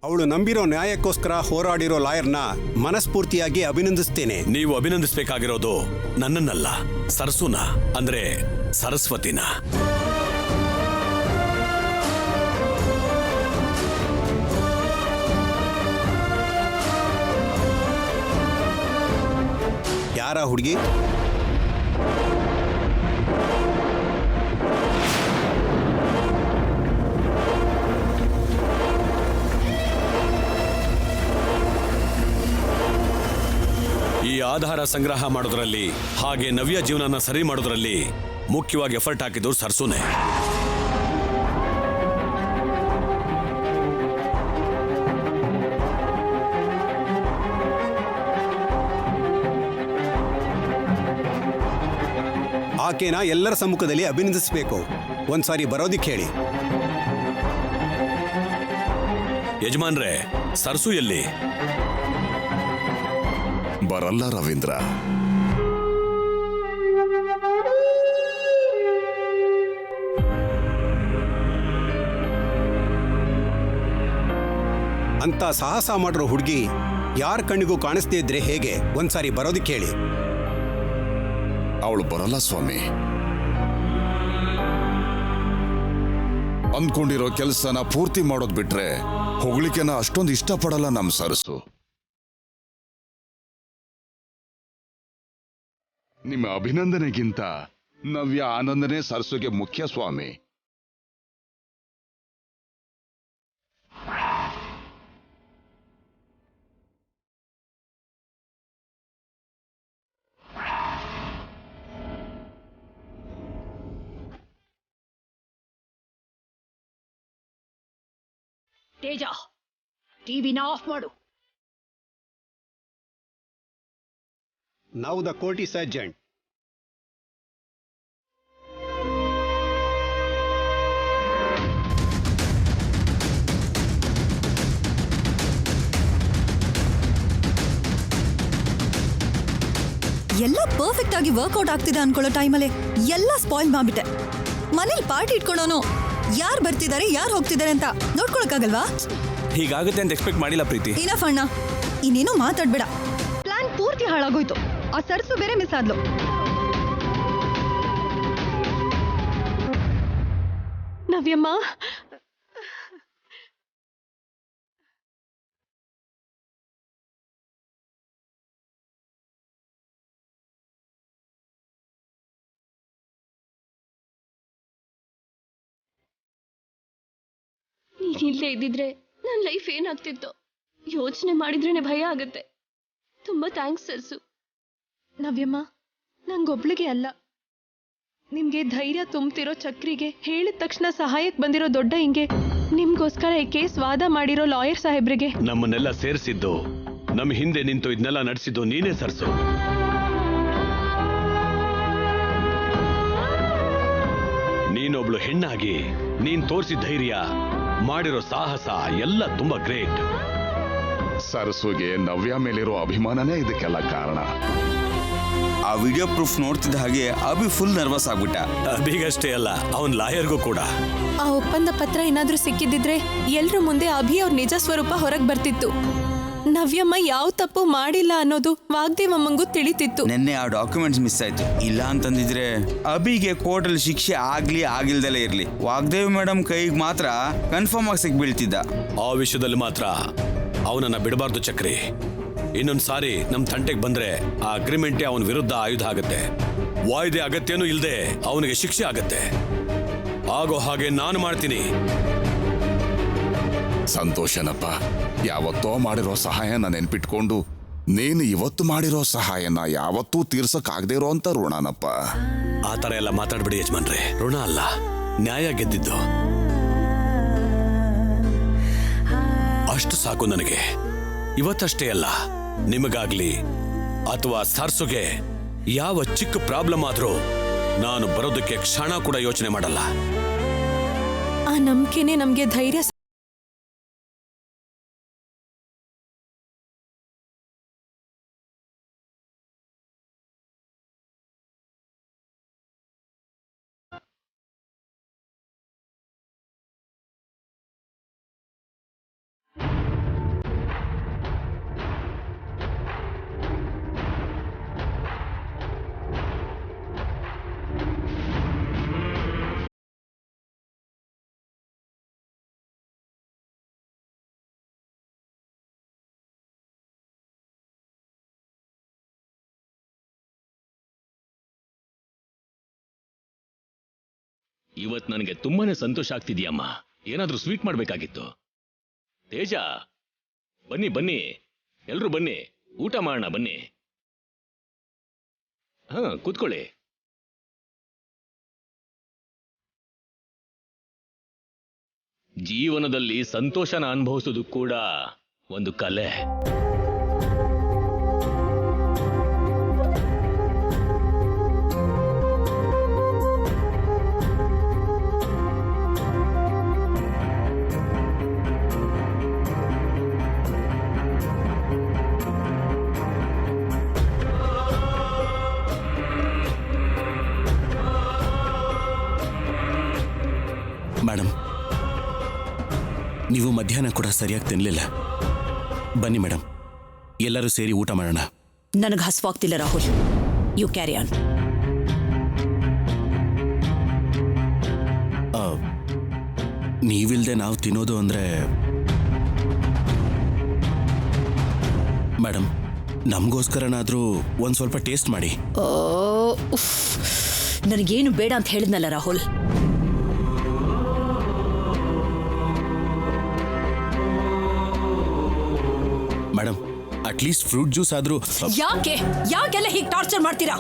ಅವಳು ನಂಬಿರೋ ನ್ಯಾಯಕ್ಕೋಸ್ಕರ ಹೋರಾಡಿರೋ ಲಾಯರ್ನ ಮನಸ್ಫೂರ್ತಿಯಾಗಿ ಅಭಿನಂದಿಸ್ತೇನೆ. ನೀವು ಅಭಿನಂದಿಸಬೇಕಾಗಿರೋದು ನನ್ನನ್ನಲ್ಲ, ಸರಸುನ, ಅಂದ್ರೆ ಸರಸ್ವತಿನ. ಯಾರ ಹುಡುಗಿ? ಈ ಆಧಾರ ಸಂಗ್ರಹ ಮಾಡೋದ್ರಲ್ಲಿ ಹಾಗೆ ನವ್ಯ ಜೀವನನ ಸರಿ ಮಾಡೋದ್ರಲ್ಲಿ ಮುಖ್ಯವಾಗಿ ಎಫರ್ಟ್ ಹಾಕಿದ್ದು ಸರ್ಸುನೆ. ಆಕೆನ ಎಲ್ಲರ ಸಮ್ಮುಖದಲ್ಲಿ ಅಭಿನಂದಿಸಬೇಕು. ಒಂದ್ಸಾರಿ ಬರೋದಿಕ್ಕೆ ಹೇಳಿ. ಯಜಮಾನ್ರೆ, ಸರ್ಸು ಎಲ್ಲಿ? ಬರಲ್ಲ ರವೀಂದ್ರ. ಅಂತ ಸಾಹಸ ಮಾಡಿರೋ ಹುಡುಗಿ ಯಾರ ಕಣ್ಣಿಗೂ ಕಾಣಿಸ್ದೇ ಇದ್ರೆ ಹೇಗೆ? ಒಂದ್ಸಾರಿ ಬರೋದಿಕ್ಕೆ ಹೇಳಿ. ಅವಳು ಬರಲ್ಲ ಸ್ವಾಮಿ. ಅಂದ್ಕೊಂಡಿರೋ ಕೆಲಸನ ಪೂರ್ತಿ ಮಾಡೋದ್ ಬಿಟ್ರೆ ಹೊಗಳಿಕೆನ ಅಷ್ಟೊಂದು ಇಷ್ಟಪಡಲ್ಲ ನಮ್ ಸರಸು. ನಿಮ್ಮ ಅಭಿನಂದನೆಗಿಂತ ನವ್ಯ ಆನಂದನೆ ಸರಸುಗೆ ಮುಖ್ಯ ಸ್ವಾಮಿ. ತೇಜ, ಟಿವಿನ ಆಫ್ ಮಾಡು. Now the court is adjourned. ಎಲ್ಲ ಪರ್ಫೆಕ್ಟ್ ಆಗಿ ವರ್ಕೌಟ್ ಆಗ್ತಿದೆ ಅನ್ಕೊಳ್ಳೋ ಟೈಮಲ್ಲಿ ಎಲ್ಲ ಸ್ಪಾಯ್ಲ್ ಮಾಡ್ಬಿಟ್ಟೆ. ಮನೇಲಿ ಪಾರ್ಟಿ ಇಟ್ಕೊಳ್ಳೋನು ಯಾರು ಬರ್ತಿದ್ದಾರೆ ಯಾರು ಹೋಗ್ತಿದ್ದಾರೆ ಅಂತ ನೋಡ್ಕೊಳಕ್ಕಾಗಲ್ವಾ? ಹೀಗಾಗುತ್ತೆ ಅಂತ ಎಕ್ಸ್ಪೆಕ್ಟ್ ಮಾಡಿಲ್ಲ ಪ್ರೀತಿ. ಏನಫ್ ಅಣ್ಣ, ಇನ್ನೇನು ಮಾತಾಡ್ಬೇಡ. ಪ್ಲಾನ್ ಪೂರ್ತಿ ಹಾಳಾಗೋಯ್ತು. ಆ ಸರ್ಸು ಬೇರೆ ಮಿಸ್ ಆದ್ಲು. ನವ್ಯಮ್ಮ, ನೀನಿಲ್ಲೇ ಇದ್ದಿದ್ರೆ ನನ್ನ ಲೈಫ್ ಏನಾಗ್ತಿತ್ತು ಯೋಚನೆ ಮಾಡಿದ್ರೇನೆ ಭಯ ಆಗುತ್ತೆ. ತುಂಬಾ ಥ್ಯಾಂಕ್ಸ್ ಸರ್ಸು. ನವ್ಯಮ್ಮ, ನಂಗೊಬ್ಳಿಗೆ ಅಲ್ಲ, ನಿಮ್ಗೆ ಧೈರ್ಯ ತುಂಬ್ತಿರೋ ಚಕ್ರಿಗೆ ಹೇಳಿದ ತಕ್ಷಣ ಸಹಾಯಕ್ಕೆ ಬಂದಿರೋ ದೊಡ್ಡ ಹಿಂಗೆ ನಿಮ್ಗೋಸ್ಕರ ಈ ಕೇಸ್ ವಾದ ಮಾಡಿರೋ ಲಾಯರ್ ಸಾಹೇಬ್ರಿಗೆ, ನಮ್ಮನ್ನೆಲ್ಲ ಸೇರಿಸಿದ್ದು, ನಮ್ಮ ಹಿಂದೆ ನಿಂತು ಇದನ್ನೆಲ್ಲ ನಡೆಸಿದ್ದು ನೀನೇ ಸರ್ಸು. ನೀನೊಬ್ಳು ಹೆಣ್ಣಾಗಿ ನೀನ್ ತೋರಿಸಿದ ಧೈರ್ಯ, ಮಾಡಿರೋ ಸಾಹಸ ಎಲ್ಲ ತುಂಬಾ ಗ್ರೇಟ್. ಸರಸುಗೆ ನವ್ಯ ಮೇಲಿರೋ ಅಭಿಮಾನನೇ ಇದಕ್ಕೆಲ್ಲ ಕಾರಣ. ಆ ವಿಡಿಯೋ ಪ್ರೂಫ್ ನೋಡ್ತಿದ್ದ ಹಾಗೆ ಅಭಿ ಫುಲ್ ನರ್ವಸ್ ಆಗ್ಬಿಟ್ಟ. ಅಭಿಗಷ್ಟೇ ಅಲ್ಲ, ಅವನ್ ಲಾಯರ್ಗೂ ಕೂಡ. ಆ ಒಪ್ಪಂದ ಪತ್ರ ಏನಾದ್ರೂ ಸಿಕ್ಕಿದ್ದಿದ್ರೆ ಎಲ್ರ ಮುಂದೆ ಅಭಿ ಅವ್ರ ನಿಜ ಸ್ವರೂಪ ಹೊರಗೆ ಬರ್ತಿತ್ತು. ನವ್ಯಮ್ಮ ಯಾವ ತಪ್ಪು ಮಾಡಿಲ್ಲ ಅನ್ನೋದು ವಾಗ್ದೇವಮ್ಮಂಗೂ ತಿಳಿತಿತ್ತು. ನಿನ್ನೆ ಆ ಡಾಕ್ಯುಮೆಂಟ್ಸ್ ಮಿಸ್ ಆಯ್ತು. ಇಲ್ಲ ಅಂತಂದಿದ್ರೆ ಅಭಿಗೆ ಕೋರ್ಟಲ್ಲಿ ಶಿಕ್ಷೆ ಆಗ್ಲಿ ಆಗಿಲ್ದಲೇ ಇರ್ಲಿ, ವಾಗ್ದೇವ್ ಮೇಡಮ್ ಕೈಗೆ ಮಾತ್ರ ಕನ್ಫರ್ಮ್ ಆಗಿ ಸಿಕ್ಬೀಳ್ತಿದ್ದ. ಆ ವಿಷಯದಲ್ಲಿ ಮಾತ್ರ ಅವನನ್ನ ಬಿಡಬಾರ್ದು ಚಕ್ರಿ. ಇನ್ನೊಂದ್ ಸಾರಿ ನಮ್ ತಂಟೆಗೆ ಬಂದ್ರೆ ಆ ಅಗ್ರಿಮೆಂಟೇ ಅವನ ವಿರುದ್ಧ ಆಯುಧ ಆಗತ್ತೆ. ವಾಯ್ದೆ ಅಗತ್ಯನೂ ಇಲ್ಲದೆ ಅವನಿಗೆ ಶಿಕ್ಷೆ ಆಗತ್ತೆ. ಆಗೋ ಹಾಗೆ ನಾನು ಮಾಡ್ತೀನಿ. ಸಂತೋಷನಪ್ಪ, ಯಾವತ್ತೋ ಮಾಡಿರೋ ಸಹಾಯನ ನೆನ್ಪಿಟ್ಕೊಂಡು ನೀನು ಇವತ್ತು ಮಾಡಿರೋ ಸಹಾಯನ ಯಾವತ್ತೂ ತೀರ್ಸಕ್ಕಾಗದೇ ಇರೋ ಅಂತ ಋಣನಪ್ಪ. ಆ ತರ ಎಲ್ಲ ಮಾತಾಡ್ಬಿಡಿ ಯಜಮಾನ್ರೆ. ಋಣ ಅಲ್ಲ, ನ್ಯಾಯ ಗೆದ್ದಿದ್ದು. ಅಷ್ಟು ಸಾಕು ನನಗೆ. ಇವತ್ತಷ್ಟೇ ಅಲ್ಲ, ನಿಮಗಾಗ್ಲಿ ಅಥವಾ ಸರ್ಸುಗೆ ಯಾವ ಚಿಕ್ಕ ಪ್ರಾಬ್ಲಮ್ ಆದ್ರೂ ನಾನು ಬರೋದಕ್ಕೆ ಕ್ಷಣ ಕೂಡ ಯೋಚನೆ ಮಾಡಲ್ಲ. ಆ ನಂಬಿಕೆನೆ ನಮ್ಗೆ ಧೈರ್ಯ. ಇವತ್ ನನಗೆ ತುಂಬಾನೇ ಸಂತೋಷ ಆಗ್ತಿದ್ಯಮ್ಮ. ಏನಾದ್ರೂ ಸ್ವೀಟ್ ಮಾಡ್ಬೇಕಾಗಿತ್ತು. ತೇಜ, ಬನ್ನಿ ಬನ್ನಿ, ಎಲ್ರು ಬನ್ನಿ, ಊಟ ಮಾಡೋಣ ಬನ್ನಿ. ಹಾ, ಕೂತ್ಕೊಳ್ಳಿ. ಜೀವನದಲ್ಲಿ ಸಂತೋಷನ ಅನುಭವಿಸೋದು ಕೂಡ ಒಂದು ಕಲೆ. ಮೇಡಮ್, ನೀವು ಮಧ್ಯಾಹ್ನ ಕೂಡ ಸರಿಯಾಗಿ ತಿನ್ನಲಿಲ್ಲ. ಬನ್ನಿ ಮೇಡಮ್, ಎಲ್ಲರೂ ಸೇರಿ ಊಟ ಮಾಡೋಣ. ನನಗೆ ಹಸುವಾಗ್ತಿಲ್ಲ ರಾಹುಲ್, ಯು ಕ್ಯಾರಿ ಆನ್. ನೀವಿಲ್ದೆ ನಾವು ತಿನ್ನೋದು ಅಂದರೆ ಮೇಡಮ್, ನಮಗೋಸ್ಕರನಾದರೂ ಒಂದು ಸ್ವಲ್ಪ ಟೇಸ್ಟ್ ಮಾಡಿ. ನನಗೇನು ಬೇಡ ಅಂತ ಹೇಳಿದ್ನಲ್ಲ Rahul. Madam, at least fruit juice ಆದ್ರೂ. ಯಾಕೆಲ್ಲ ಹೀಗೆ ಟಾರ್ಚರ್ ಮಾಡ್ತೀರಾ?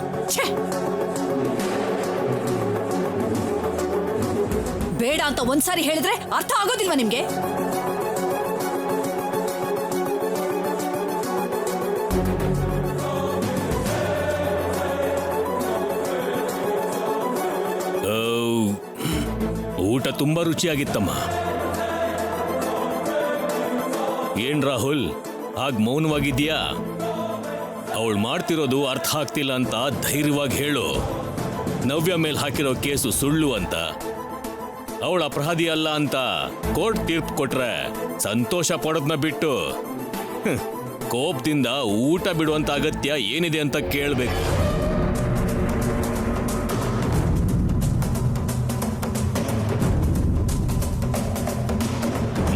ಬೇಡ ಅಂತ ಒಂದ್ಸಾರಿ ಹೇಳಿದ್ರೆ ಅರ್ಥ ಆಗೋದಿಲ್ವಾ ನಿಮ್ಗೆ? ಊಟ ತುಂಬಾ ರುಚಿಯಾಗಿತ್ತಮ್ಮ. ಏನ್ ರಾಹುಲ್, ಆಗ ಮೌನವಾಗಿದ್ಯಾ? ಅವಳು ಮಾಡ್ತಿರೋದು ಅರ್ಥ ಆಗ್ತಿಲ್ಲ ಅಂತ ಧೈರ್ಯವಾಗಿ ಹೇಳು. ನವ್ಯ ಮೇಲೆ ಹಾಕಿರೋ ಕೇಸು ಸುಳ್ಳು ಅಂತ, ಅವಳು ಅಪರಾಧಿ ಅಲ್ಲ ಅಂತ ಕೋರ್ಟ್ ತೀರ್ಪು ಕೊಟ್ರೆ ಸಂತೋಷ ಪಡೋದನ್ನ ಬಿಟ್ಟು ಕೋಪದಿಂದ ಊಟ ಬಿಡುವಂತ ಅಗತ್ಯ ಏನಿದೆ ಅಂತ ಕೇಳಬೇಕು.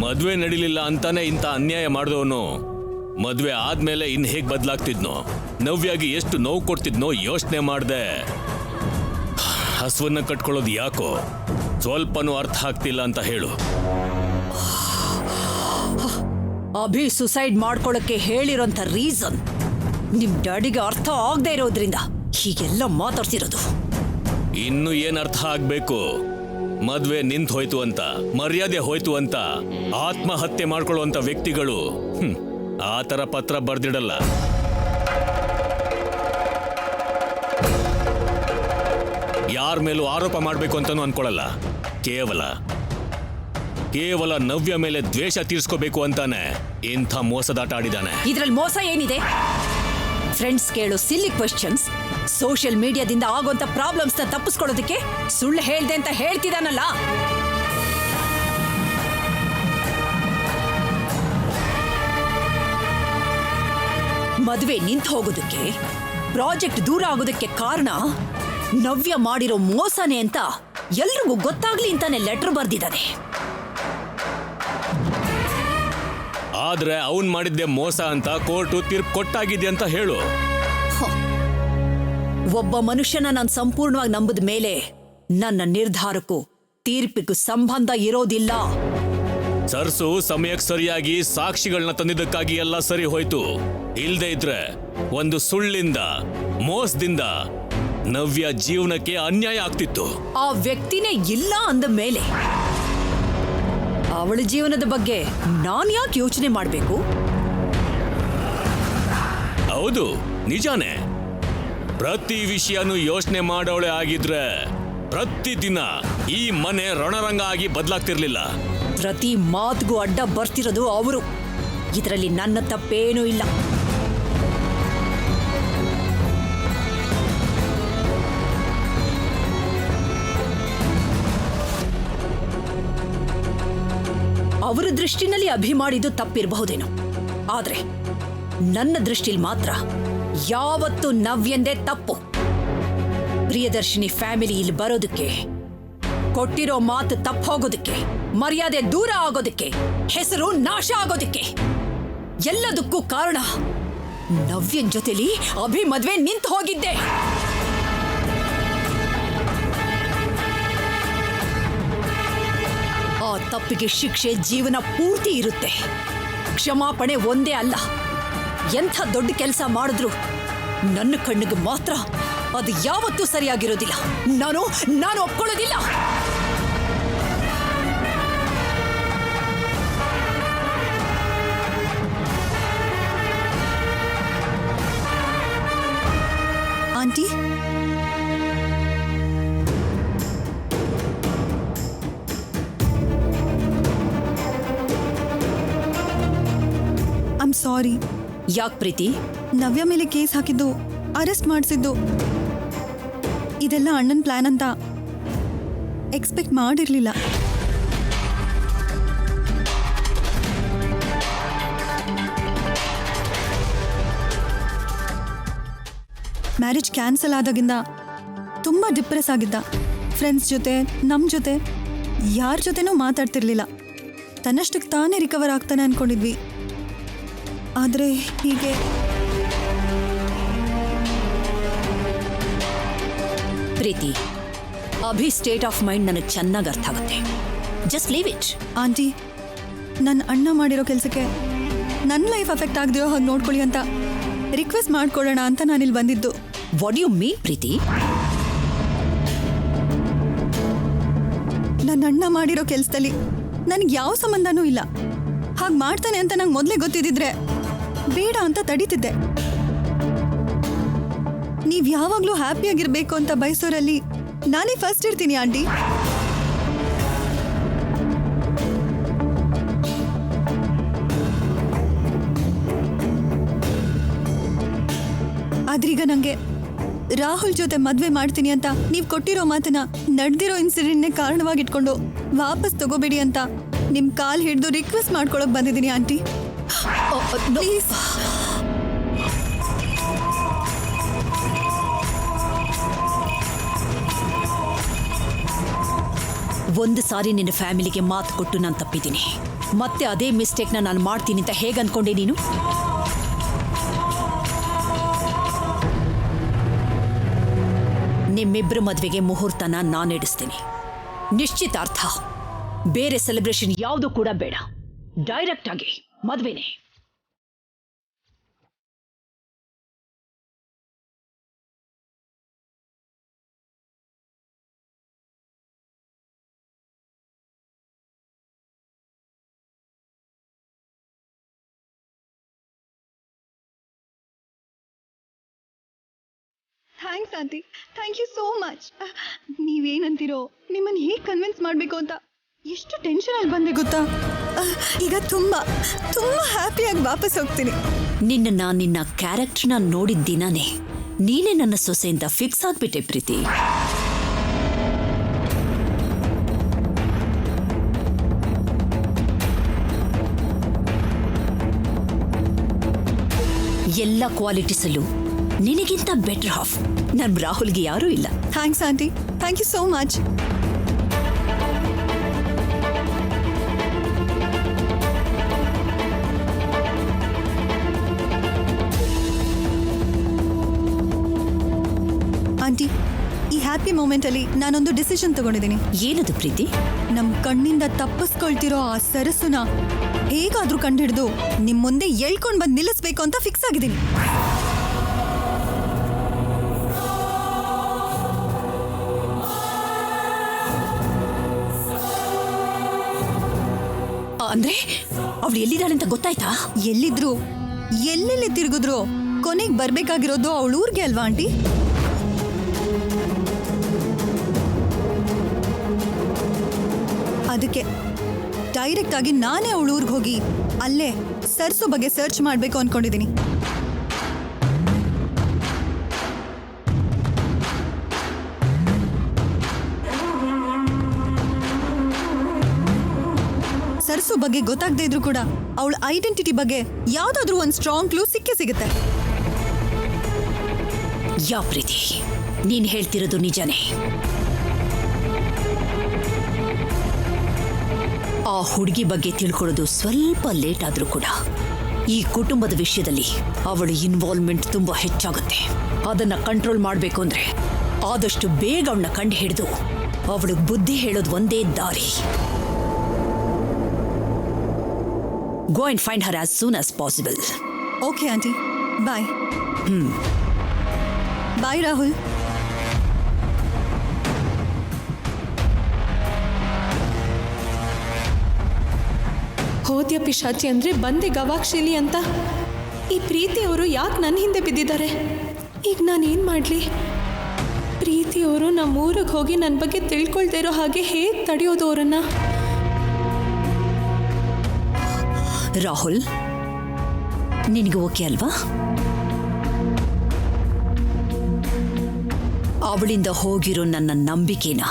ಮದ್ವೆ ನಡಿಲಿಲ್ಲ ಅಂತಾನೆ ಇಂಥ ಅನ್ಯಾಯ ಮಾಡಿದವನು ಮದ್ವೆ ಆದ್ಮೇಲೆ ಇನ್ ಹೇಗ್ ಬದಲಾಗ್ತಿದ್ನೋ, ನವ್ಯಾಗಿ ಎಷ್ಟು ನೋವು ಕೊಡ್ತಿದ್ನೋ ಯೋಚನೆ ಮಾಡ್ದೆ. ಹಸುವನ್ನ ಕಟ್ಕೊಳ್ಳೋದು ಯಾಕೋ ಸ್ವಲ್ಪನೂ ಅರ್ಥ ಆಗ್ತಿಲ್ಲ ಅಂತ ಹೇಳು. ಅಭಿ ಸುಸೈಡ್ ಮಾಡ್ಕೊಳ್ಳಕ್ಕೆ ಹೇಳಿರೋಂಥ ರೀಸನ್ ನಿಮ್ ಡ್ಯಾಡಿಗೆ ಅರ್ಥ ಆಗದೆ ಇರೋದ್ರಿಂದ ಹೀಗೆಲ್ಲ ಮಾತಾಡ್ತಿರೋದು. ಇನ್ನು ಏನ್ ಅರ್ಥ ಆಗ್ಬೇಕು? ಮದ್ವೆ ನಿಂತು ಹೋಯ್ತು ಅಂತ, ಮರ್ಯಾದೆ ಹೋಯ್ತು ಅಂತ ಆತ್ಮಹತ್ಯೆ ಮಾಡ್ಕೊಳ್ಳುವಂತ ವ್ಯಕ್ತಿಗಳು ಆ ತರ ಪತ್ರ ಬರ್ದಿಡಲ್ಲ. ಯಾರ ಮೇಲೂ ಆರೋಪ ಮಾಡ್ಬೇಕು ಅಂತಾನೂ ಅನ್ಕೊಳ್ಳಲ್ಲ. ಕೇವಲ ನವ್ಯ ಮೇಲೆ ದ್ವೇಷ ತೀರ್ಸ್ಕೋಬೇಕು ಅಂತಾನೆ ಇಂಥ ಮೋಸದಾಟ ಆಡಿದಾನೆ. ಇದ್ರಲ್ಲಿ ಮೋಸ ಏನಿದೆ? ಫ್ರೆಂಡ್ಸ್ ಕೇಳೋ ಸಿಲ್ಲಿ ಕ್ವೆಶ್ಚನ್ಸ್, ಸೋಷಿಯಲ್ ಮೀಡಿಯಾದಿಂದ ಆಗೋಂಥ ಪ್ರಾಬ್ಲಮ್ಸ್ ನ ತಪ್ಪಿಸ್ಕೊಳ್ಳೋದಕ್ಕೆ ಸುಳ್ಳು ಹೇಳ್ದೆ ಅಂತ ಹೇಳ್ತಿದಾನಲ್ಲ. ಮದುವೆ ನಿಂತು ಹೋಗೋದಕ್ಕೆ, ಪ್ರಾಜೆಕ್ಟ್ ದೂರ ಆಗೋದಕ್ಕೆ ಕಾರಣ ನವ್ಯ ಮಾಡಿರೋ ಮೋಸನೇ ಅಂತ ಎಲ್ರಿಗೂ ಗೊತ್ತಾಗ್ಲಿ ಅಂತಾನೆ ಲೆಟರ್ ಬರ್ದಿದ್ದಾನೆ. ಆದ್ರೆ ಅವನ್ ಮಾಡಿದ್ದೆ ಮೋಸ ಅಂತ ಕೋರ್ಟು ತೀರ್ಪು ಕೊಟ್ಟಾಗಿದೆ ಅಂತ ಹೇಳು. ಒಬ್ಬ ಮನುಷ್ಯನ ನಾನು ಸಂಪೂರ್ಣವಾಗಿ ನಂಬಿದ ಮೇಲೆ ನನ್ನ ನಿರ್ಧಾರಕ್ಕೂ ತೀರ್ಪಿಗೂ ಸಂಬಂಧ ಇರೋದಿಲ್ಲ. ಸರ್ಸು ಸಮಯಕ್ಕೆ ಸರಿಯಾಗಿ ಸಾಕ್ಷಿಗಳನ್ನ ತಂದಿದ್ದಕ್ಕಾಗಿ ಎಲ್ಲ ಸರಿ ಹೋಯ್ತು. ಇಲ್ದೇ ಇದ್ರೆ ಒಂದು ಸುಳ್ಳಿಂದ, ಮೋಸದಿಂದ ನವ್ಯ ಜೀವನಕ್ಕೆ ಅನ್ಯಾಯ ಆಗ್ತಿತ್ತು. ಆ ವ್ಯಕ್ತಿನೇ ಇಲ್ಲ ಅಂದ ಮೇಲೆ ಅವಳ ಜೀವನದ ಬಗ್ಗೆ ನಾನ್ ಯಾಕೆ ಯೋಚನೆ ಮಾಡ್ಬೇಕು? ಹೌದು, ನಿಜಾನೇ. ಪ್ರತಿ ವಿಷಯನೂ ಯೋಚನೆ ಮಾಡೋಳೆ ಆಗಿದ್ರೆ ಪ್ರತಿದಿನ ಈ ಮನೆ ರಣರಂಗ ಆಗಿ ಬದಲಾಗ್ತಿರ್ಲಿಲ್ಲ. ಪ್ರತಿ ಮಾತಿಗೂ ಅಡ್ಡ ಬರ್ತಿರೋದು ಅವರು. ಇದರಲ್ಲಿ ನನ್ನ ತಪ್ಪೇನೂ ಇಲ್ಲ. ಅವರ ದೃಷ್ಟಿನಲ್ಲಿ ಅಭಿ ಮಾಡಿದ್ದು ತಪ್ಪಿರಬಹುದೇನೋ, ಆದ್ರೆ ನನ್ನ ದೃಷ್ಟಿಲಿ ಮಾತ್ರ ಯಾವತ್ತೂ ನವ್ಯಂದೇ ತಪ್ಪು. ಪ್ರಿಯದರ್ಶಿನಿ ಫ್ಯಾಮಿಲಿ ಇಲ್ಲಿ ಬರೋದಕ್ಕೆ, ಕೊಟ್ಟಿರೋ ಮಾತು ತಪ್ಪು ಹೋಗೋದಕ್ಕೆ, ಮರ್ಯಾದೆ ದೂರ ಆಗೋದಕ್ಕೆ, ಹೆಸರು ನಾಶ ಆಗೋದಕ್ಕೆ ಎಲ್ಲದಕ್ಕೂ ಕಾರಣ ನವ್ಯನ್ ಜೊತೆಲಿ ಅಭಿ ಮದ್ವೆ ನಿಂತು ಹೋಗಿದ್ದೆ. ತಪ್ಪಿಗೆ ಶಿಕ್ಷೆ ಜೀವನ ಪೂರ್ತಿ ಇರುತ್ತೆ. ಕ್ಷಮಾಪಣೆ ಒಂದೇ ಅಲ್ಲ, ಎಂಥ ದೊಡ್ಡ ಕೆಲಸ ಮಾಡಿದ್ರು ನನ್ನ ಕಣ್ಣಿಗೆ ಮಾತ್ರ ಅದು ಯಾವತ್ತೂ ಸರಿಯಾಗಿರೋದಿಲ್ಲ. ನಾನು ಒಪ್ಕೊಳ್ಳೋದಿಲ್ಲ. Aunty, I am sorry. ಯಾಕೆ ಪ್ರೀತಿ? ನವ್ಯ ಮೇಲೆ ಕೇಸ್ ಹಾಕಿದ್ದು, ಅರೆಸ್ಟ್ ಮಾಡಿಸಿದ್ದು ಇದೆಲ್ಲ ಅಣ್ಣನ ಪ್ಲಾನ್ ಅಂತ ಎಕ್ಸ್ಪೆಕ್ಟ್ ಮಾಡಿರ್ಲಿಲ್ಲ. ಮ್ಯಾರೇಜ್ ಕ್ಯಾನ್ಸಲ್ ಆದಾಗಿಂದ ತುಂಬ ಡಿಪ್ರೆಸ್ ಆಗಿದ್ದ. ಫ್ರೆಂಡ್ಸ್ ಜೊತೆ, ನಮ್ಮ ಜೊತೆ, ಯಾರ ಜೊತೆನೂ ಮಾತಾಡ್ತಿರ್ಲಿಲ್ಲ. ತನ್ನಷ್ಟಕ್ಕೆ ತಾನೇ ರಿಕವರ್ ಆಗ್ತಾನೆ ಅನ್ಕೊಂಡಿದ್ವಿ. ಆದರೆ ಹೀಗೆ ಪ್ರೀತಿ, ಅಭಿ ಸ್ಟೇಟ್ ಆಫ್ ಮೈಂಡ್ ನನಗೆ ಚೆನ್ನಾಗಿ ಅರ್ಥ ಆಗುತ್ತೆ. Just leave it. ಆಂಟಿ, ನನ್ನ ಅಣ್ಣ ಮಾಡಿರೋ ಕೆಲಸಕ್ಕೆ ನನ್ನ ಲೈಫ್ ಅಫೆಕ್ಟ್ ಆಗದಿರೋ ಹಾಗೆ ನೋಡ್ಕೊಳ್ಳಿ ಅಂತ ರಿಕ್ವೆಸ್ಟ್ ಮಾಡ್ಕೊಳ್ಳೋಣ ಅಂತ ನಾನಿಲ್ಲಿ ಬಂದಿದ್ದು. ವಾಟ್ ಯು ಮೀನ್ ಪ್ರೀತಿ? ನನ್ನ ಅಣ್ಣ ಮಾಡಿರೋ ಕೆಲಸದಲ್ಲಿ ನನಗೆ ಯಾವ ಸಂಬಂಧನೂ ಇಲ್ಲ. ಹಾಗೆ ಮಾಡ್ತಾನೆ ಅಂತ ನಂಗೆ ಮೊದಲೇ ಗೊತ್ತಿದ್ದಿದ್ರೆ ಬೇಡ ಅಂತ ತಡೀತಿದ್ದೆ. ನೀವು ಯಾವಾಗಲೂ ಹ್ಯಾಪಿಯಾಗಿರ್ಬೇಕು ಅಂತ ಬಯಸೋರಲ್ಲಿ ನಾನೇ ಫಸ್ಟ್ ಇರ್ತೀನಿ ಆಂಟಿ. ಆದ್ರೀಗ ನನಗೆ ರಾಹುಲ್ ಜೊತೆ ಮದುವೆ ಮಾಡ್ತೀನಿ ಅಂತ ನೀವು ಕೊಟ್ಟಿರೋ ಮಾತನ್ನ ನಡೆದಿರೋ ಇನ್ಸಿಡೆಂಟ್ನೇ ಕಾರಣವಾಗಿಟ್ಕೊಂಡು ವಾಪಸ್ ತಗೋಬೇಡಿ ಅಂತ ನಿಮ್ಮ ಕಾಲ್ ಹಿಡಿದು ರಿಕ್ವೆಸ್ಟ್ ಮಾಡ್ಕೊಳಕ್ ಬಂದಿದ್ದೀನಿ ಆಂಟಿ. ಪ್ಲೀಸ್. ಒಂದು ಸಾರಿ ನಿನ್ನ ಫ್ಯಾಮಿಲಿಗೆ ಮಾತು ಕೊಟ್ಟು ನಾನು ತಪ್ಪಿದ್ದೀನಿ. ಮತ್ತೆ ಅದೇ ಮಿಸ್ಟೇಕ್ನ ನಾನು ಮಾಡ್ತೀನಿ ಅಂತ ಹೇಗೆ ಅನ್ಕೊಂಡೆ ನೀನು? ನಿಮ್ಮಿಬ್ಬರ ಮದುವೆಗೆ ಮುಹೂರ್ತನ ನಾನು ಇಡಿಸ್ತೀನಿ. ನಿಶ್ಚಿತಾರ್ಥ, ಬೇರೆ ಸೆಲೆಬ್ರೇಷನ್ ಯಾವುದು ಕೂಡ ಬೇಡ. ಡೈರೆಕ್ಟ್ ಆಗಿ ಮದುವೆನೇ. Thanks aunty, thank you so much. ನೀವೇನಂತೀರೋ, ನಿಮ್ಮನ್ನು ಹೇಗೆ ಕನ್ವಿನ್ಸ್ ಮಾಡಬೇಕು ಅಂತ ಎಷ್ಟು ಟೆನ್ಷನಲ್ಲಿ ಬಂದೆ ಗೊತ್ತಾ. ಈಗ ತುಂಬ ತುಂಬ ಹ್ಯಾಪಿಯಾಗಿ ವಾಪಸ್ ಹೋಗ್ತೀನಿ. ನಿನ್ನ ಕ್ಯಾರೆಕ್ಟರ್ನ ನೋಡಿದ ದಿನಾನೇ ನೀನೇ ನನ್ನ ಸೊಸೆಯಿಂದ ಫಿಕ್ಸ್ ಆಗ್ಬಿಟ್ಟೆ ಪ್ರೀತಿ. ಎಲ್ಲ ಕ್ವಾಲಿಟೀಸಲ್ಲೂ ನಿನಗಿಂತ ಬೆಟರ್ ಹಾಫ್ ನನ್ನ ರಾಹುಲ್ಗೆ ಯಾರೂ ಇಲ್ಲ. Thanks aunty, thank you so much. Aunty, ಈ ಹ್ಯಾಪಿ ಮೂಮೆಂಟಲ್ಲಿ ನಾನೊಂದು ಡಿಸಿಷನ್ ತಗೊಂಡಿದ್ದೀನಿ. ಏನದು ಪ್ರೀತಿ? ನಮ್ಮ ಕಣ್ಣಿಂದ ತಪ್ಪಿಸ್ಕೊಳ್ತಿರೋ ಆ ಸರಸ್ಸುನ ಹೇಗಾದ್ರೂ ಕಂಡುಹಿಡಿದು ನಿಮ್ಮ ಮುಂದೆ ಎಳ್ಕೊಂಡು ಬಂದು ನಿಲ್ಲಿಸ್ಬೇಕು ಅಂತ ಫಿಕ್ಸ್ ಆಗಿದ್ದೀನಿ. ಅಂದ್ರೆ ಅವಳು ಎಲ್ಲಿದ್ದಾಳೆ ಅಂತ ಗೊತ್ತಾಯ್ತಾ? ಎಲ್ಲಿದ್ರು, ಎಲ್ಲೆಲ್ಲಿ ತಿರುಗಿದ್ರು ಕೊನೆಗೆ ಬರ್ಬೇಕಾಗಿರೋದು ಅವಳ ಊರಿಗೆ ಅಲ್ವಾ ಆಂಟಿ? ಅದಕ್ಕೆ ಡೈರೆಕ್ಟ್ ಆಗಿ ನಾನೇ ಅವಳ ಊರಿಗೆ ಹೋಗಿ ಅಲ್ಲೇ ಸರ್ಸು ಬಗ್ಗೆ ಸರ್ಚ್ ಮಾಡಬೇಕು ಅನ್ಕೊಂಡಿದ್ದೀನಿ. ಸರ್ಸು ಬಗ್ಗೆ ಗೊತ್ತಾಗದೇ ಇದ್ರು ಕೂಡ ಅವಳ ಐಡೆಂಟಿಟಿ ಬಗ್ಗೆ ಯಾವ್ದಾದ್ರೂ ಒಂದು ಸ್ಟ್ರಾಂಗ್ ಕ್ಲೂ ಸಿಕ್ಕೇ ಸಿಗುತ್ತೆ. ಯಾ ಪ್ರೀತಿ, ನೀನ್ ಹೇಳ್ತಿರೋದು ನಿಜನೇ. ಆ ಹುಡುಗಿ ಬಗ್ಗೆ ತಿಳ್ಕೊಳ್ಳೋದು ಸ್ವಲ್ಪ ಲೇಟ್ ಆದ್ರೂ ಕೂಡ ಈ ಕುಟುಂಬದ ವಿಷಯದಲ್ಲಿ ಅವಳ ಇನ್ವಾಲ್ವ್ಮೆಂಟ್ ತುಂಬಾ ಹೆಚ್ಚಾಗುತ್ತೆ. ಅದನ್ನ ಕಂಟ್ರೋಲ್ ಮಾಡಬೇಕು ಅಂದ್ರೆ ಆದಷ್ಟು ಬೇಗ ಅವಳನ್ನ ಕಂಡು ಹಿಡಿದು ಅವಳಿಗೆ ಬುದ್ಧಿ ಹೇಳೋದು ಒಂದೇ ದಾರಿ. Go and find her as soon as possible. Okay aunty, bye. Bye Rahul. ಹೋದ್ಯ ಪಿಶಾಚಿ ಅಂದ್ರೆ ಬಂದೆ ಗವಾಕ್ಷಿಲಿ ಅಂತ. ಈ ಪ್ರೀತಿಯವರು ಯಾಕೆ ನನ್ನ ಹಿಂದೆ ಬಿದ್ದಿದ್ದಾರೆ? ಈಗ ನಾನೇನು ಮಾಡಲಿ? ಪ್ರೀತಿಯವರು ನಮ್ಮ ಊರಿಗೆ ಹೋಗಿ ನನ್ನ ಬಗ್ಗೆ ತಿಳ್ಕೊಳ್ದೇ ಇರೋ ಹಾಗೆ ಹೇಗೆ ತಡೆಯೋದು ಅವರನ್ನ? ರಾಹುಲ್, ನಿನಗೆ ಓಕೆ ಅಲ್ವಾ? ಅವಳಿಂದ ಹೋಗಿರೋ ನನ್ನ ನಂಬಿಕೆನ,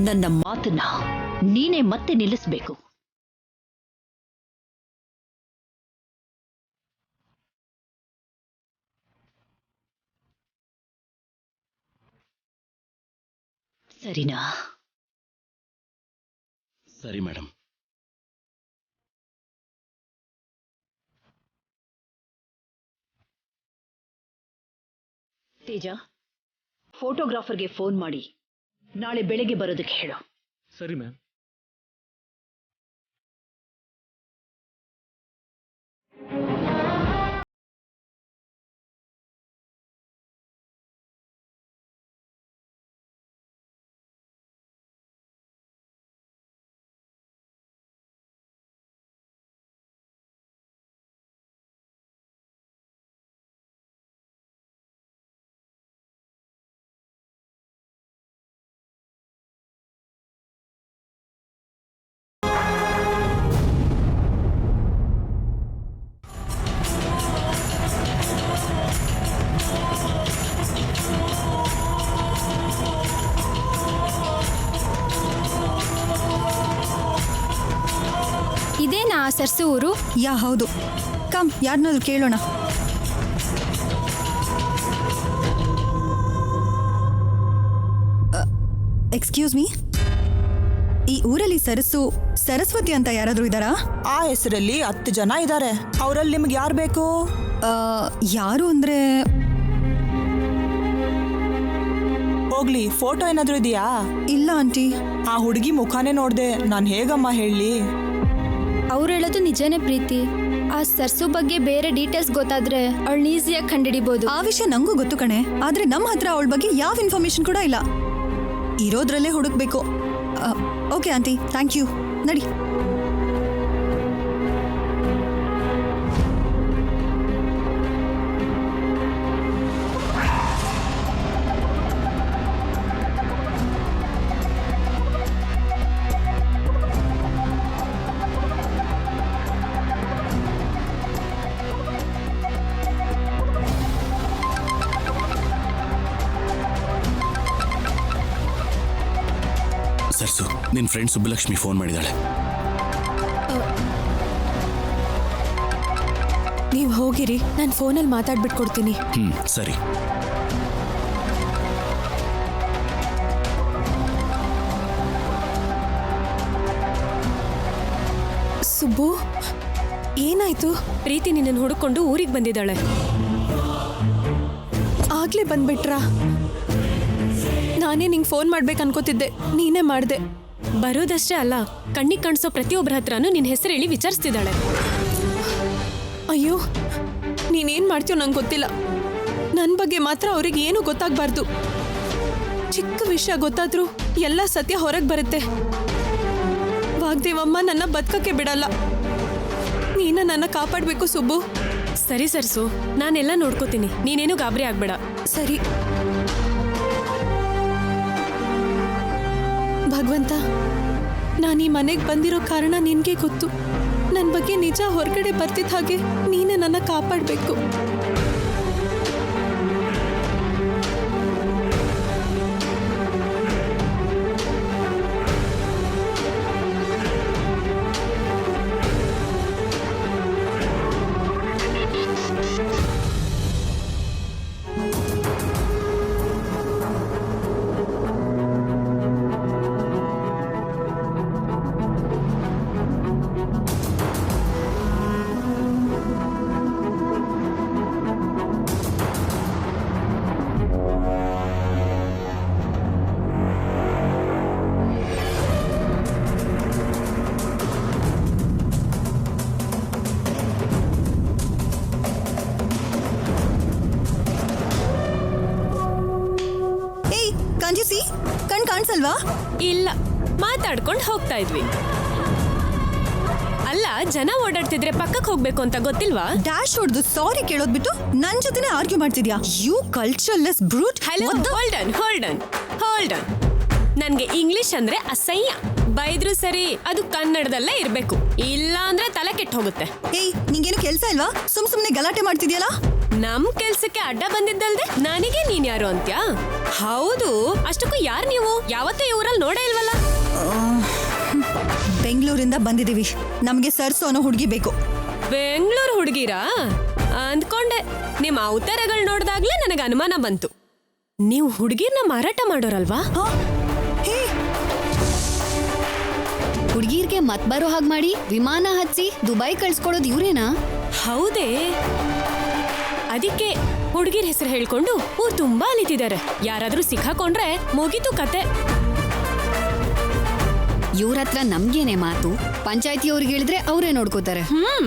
ನನ್ನ ಮಾತನ್ನ ನೀನೇ ಮತ್ತೆ ನಿಲ್ಲಿಸಬೇಕು. ಸರಿನಾ? ಸರಿ ಮೇಡಮ್. ತೇಜ, ಫೋಟೋಗ್ರಾಫರ್ಗೆ ಫೋನ್ ಮಾಡಿ ನಾಳೆ ಬೆಳಗ್ಗೆ ಬರೋದಕ್ಕೆ ಹೇಳು. ಸರಿ ಮ್ಯಾಮ್. ಇದೇನಾ ಸರ್ಸು ಊರು? ಯಾ ಹೌದು. ಕಮ್, ಯಾರನ್ನಾದ್ರೂ ಕೇಳೋಣ. ಎಕ್ಸ್ಕ್ಯೂಸ್ ಮೀ, ಈ ಊರಲ್ಲಿ ಸರಸ್ವತಿ ಅಂತ ಯಾರಾದ್ರೂ ಇದ್ದಾರಾ? ಆ ಹೆಸರಲ್ಲಿ 10 ಜನ ಇದ್ದಾರೆ. ಅವರಲ್ಲಿ ನಿಮ್ಗೆ ಯಾರು ಬೇಕು? ಯಾರು ಅಂದ್ರೆ ಹೋಗ್ಲಿ, ಫೋಟೋ ಏನಾದ್ರೂ ಇದೆಯಾ? ಇಲ್ಲ ಆಂಟಿ. ಆ ಹುಡುಗಿ ಮುಖಾನೇ ನೋಡ್ದೆ, ನಾನು ಹೇಗಮ್ಮ ಹೇಳಿ? ಅವ್ರು ಹೇಳೋದು ನಿಜನೇ ಪ್ರೀತಿ. ಆ ಸರ್ಸು ಬಗ್ಗೆ ಬೇರೆ ಡೀಟೇಲ್ಸ್ ಗೊತ್ತಾದ್ರೆ ಅವಳನ್ನ ಈಸಿಯಾಗಿ ಕಂಡುಹಿಡಿಬಹುದು. ಆ ವಿಷಯ ನಂಗೂ ಗೊತ್ತು ಕಣೆ, ಆದ್ರೆ ನಮ್ಮ ಹತ್ರ ಅವಳ ಬಗ್ಗೆ ಯಾವ ಇನ್ಫಾರ್ಮೇಶನ್ ಕೂಡ ಇಲ್ಲ. ಇರೋದ್ರಲ್ಲೇ ಹುಡುಕ್ಬೇಕು. Okay aunty, thank you. ನಡಿ. ಸರ್ಸು, ನಿನ್ನ ಫ್ರೆಂಡ್ ಸುಬ್ಬಲಕ್ಷ್ಮಿ ಫೋನ್ ಮಾಡಿದಾಳೆ. ನೀವು ಹೋಗಿರಿ, ನಾನು ಫೋನಲ್ಲಿ ಮಾತಾಡ್ಬಿಟ್ಟು ಕೊಡ್ತೀನಿ. ಸರಿ. ಸುಬ್ಬು, ಏನಾಯ್ತು? ಪ್ರೀತಿ ನಿನ್ನನ್ನು ಹುಡುಕೊಂಡು ಊರಿಗೆ ಬಂದಿದ್ದಾಳೆ. ಆಗ್ಲೇ ಬಂದ್ಬಿಟ್ರಾ? ನಾನೇ ನಿಂಗೆ ಫೋನ್ ಮಾಡ್ಬೇಕು ಅನ್ಕೋತಿದ್ದೆ, ನೀನೇ ಮಾಡಿದೆ. ಬರೋದಷ್ಟೇ ಅಲ್ಲ, ಕಣ್ಣಿಗೆ ಕಾಣಿಸೋ ಪ್ರತಿಯೊಬ್ಬರ ಹತ್ರನೂ ನಿನ್ನ ಹೆಸರು ಹೇಳಿ ವಿಚಾರಿಸ್ತಿದ್ದಾಳೆ. ಅಯ್ಯೋ, ನೀನೇನು ಮಾಡ್ತೀಯೋ ನಂಗೆ ಗೊತ್ತಿಲ್ಲ. ನನ್ನ ಬಗ್ಗೆ ಮಾತ್ರ ಅವ್ರಿಗೆ ಏನೂ ಗೊತ್ತಾಗಬಾರ್ದು. ಚಿಕ್ಕ ವಿಷಯ ಗೊತ್ತಾದ್ರೂ ಎಲ್ಲ ಸತ್ಯ ಹೊರಗೆ ಬರುತ್ತೆ. ವಾಗ್ದೇವಮ್ಮ ನನ್ನ ಬದುಕಕ್ಕೆ ಬಿಡಲ್ಲ. ನೀನ ನನ್ನ ಕಾಪಾಡಬೇಕು ಸುಬ್ಬು. ಸರಿ ಸರ್ಸು, ನಾನೆಲ್ಲ ನೋಡ್ಕೋತೀನಿ, ನೀನೇನು ಗಾಬರಿ ಆಗ್ಬೇಡ. ಸರಿ. ಭಗವಂತ, ನಾನು ಈ ಮನೆಗೆ ಬಂದಿರೋ ಕಾರಣ ನಿನಗೆ ಗೊತ್ತು. ನನ್ನ ಬಗ್ಗೆ ನಿಜ ಹೊರಗಡೆ ಬರ್ತಿದ್ದ ಹಾಗೆ ನೀನೇ ನನ್ನ ಕಾಪಾಡಬೇಕು. ಕಾಣಿಸಲ್ವಾ? ಇಲ್ಲ, ಮಾತಾಡ್ಕೊಂಡು ಹೋಗ್ತಾ ಇದ್ವಿ. ಅಲ್ಲ, ಜನ ಓಡಾಡ್ತಿದ್ರೆ ಪಕ್ಕಕ್ಕೆ ಹೋಗ್ಬೇಕು ಅಂತ ಗೊತ್ತಿಲ್ವಾ? ಡ್ಯಾಶ್ ಹೊಡೆದು ಸಾರಿ ಕೇಳೋದ್ ಬಿಟ್ಟು ನನ್ ಜೊತೆನೆ ಆರ್ಗ್ಯೂ ಮಾಡ್ತಿದ್ಯಾ? You cultureless brute. Hello, hold on. ನನ್ಗೆ ಇಂಗ್ಲಿಷ್ ಅಂದ್ರೆ ಅಸಹ್ಯ. ಬೈದ್ರು ಸರಿ, ಅದು ಕನ್ನಡದಲ್ಲೇ ಇರ್ಬೇಕು, ಇಲ್ಲ ಅಂದ್ರೆ ತಲೆ ಕೆಟ್ಟು ಹೋಗುತ್ತೆ. ಏಯ್, ನಿಂಗೇನು ಕೆಲ್ಸ ಇಲ್ವಾ? ಸುಮ್ನೆ ಗಲಾಟೆ ಮಾಡ್ತಿದ್ಯಲ್ಲ? ನಮ್ ಕೆಲ್ಸಕ್ಕೆ ಅಡ್ಡ ಬಂದಿದ್ದಲ್ದೆ ನನಗೆ ನೀನ್ ಯಾರು ಅಂತ್ಯಾ? ಹೌದು, ಅಷ್ಟಕ್ಕೂ ಯಾರ್ ನೀವು? ಯಾವತ್ತೂ ಈ ಊರಲ್ಲಿ ನೋಡೇ ಇಲ್ವಲ್ಲ. ಬೆಂಗಳೂರಿಂದ ಬಂದಿದೀವಿ. ನಮ್ಗೆ ಸರ್ಸು ಅನ್ನೋ ಹುಡುಗಿ ಬೇಕು. ಬೆಂಗಳೂರು ಹುಡುಗಿರಾ ಅಂದ್ಕೊಂಡೆ. ನಿಮ್ ಅವತಾರಗಳು ನೋಡ್ದಾಗ್ಲೇ ನನಗೆ ಅನುಮಾನ ಬಂತು. ನೀವು ಹುಡುಗಿರ್ನ ಮಾರಾಟ ಮಾಡೋರಲ್ವಾ? ಹುಡುಗಿರ್ಗೆ ಮತ್ ಬರೋ ಹಾಗೆ ಮಾಡಿ ವಿಮಾನ ಹಚ್ಚಿ ದುಬೈ ಕಳ್ಸ್ಕೊಡೋದು ಇವ್ರೇನಾ? ಹೌದೇ, ಅದಕ್ಕೆ ಹುಡುಗಿರ್ ಹೆಸರು ಹೇಳ್ಕೊಂಡು ಊರ್ ತುಂಬಾ ಅಲಿತಿದ್ದಾರೆ. ಯಾರಾದ್ರೂ ಸಿಕ್ಕಾಕೊಂಡ್ರೆ ಮುಗೀತು ಕತೆ. ಇವ್ರ ಹತ್ರ ನಮ್ಗೇನೆ ಮಾತು? ಪಂಚಾಯತಿ ಅವ್ರಿಗೆ ಹೇಳಿದ್ರೆ ಅವರೇ ನೋಡ್ಕೋತಾರೆ.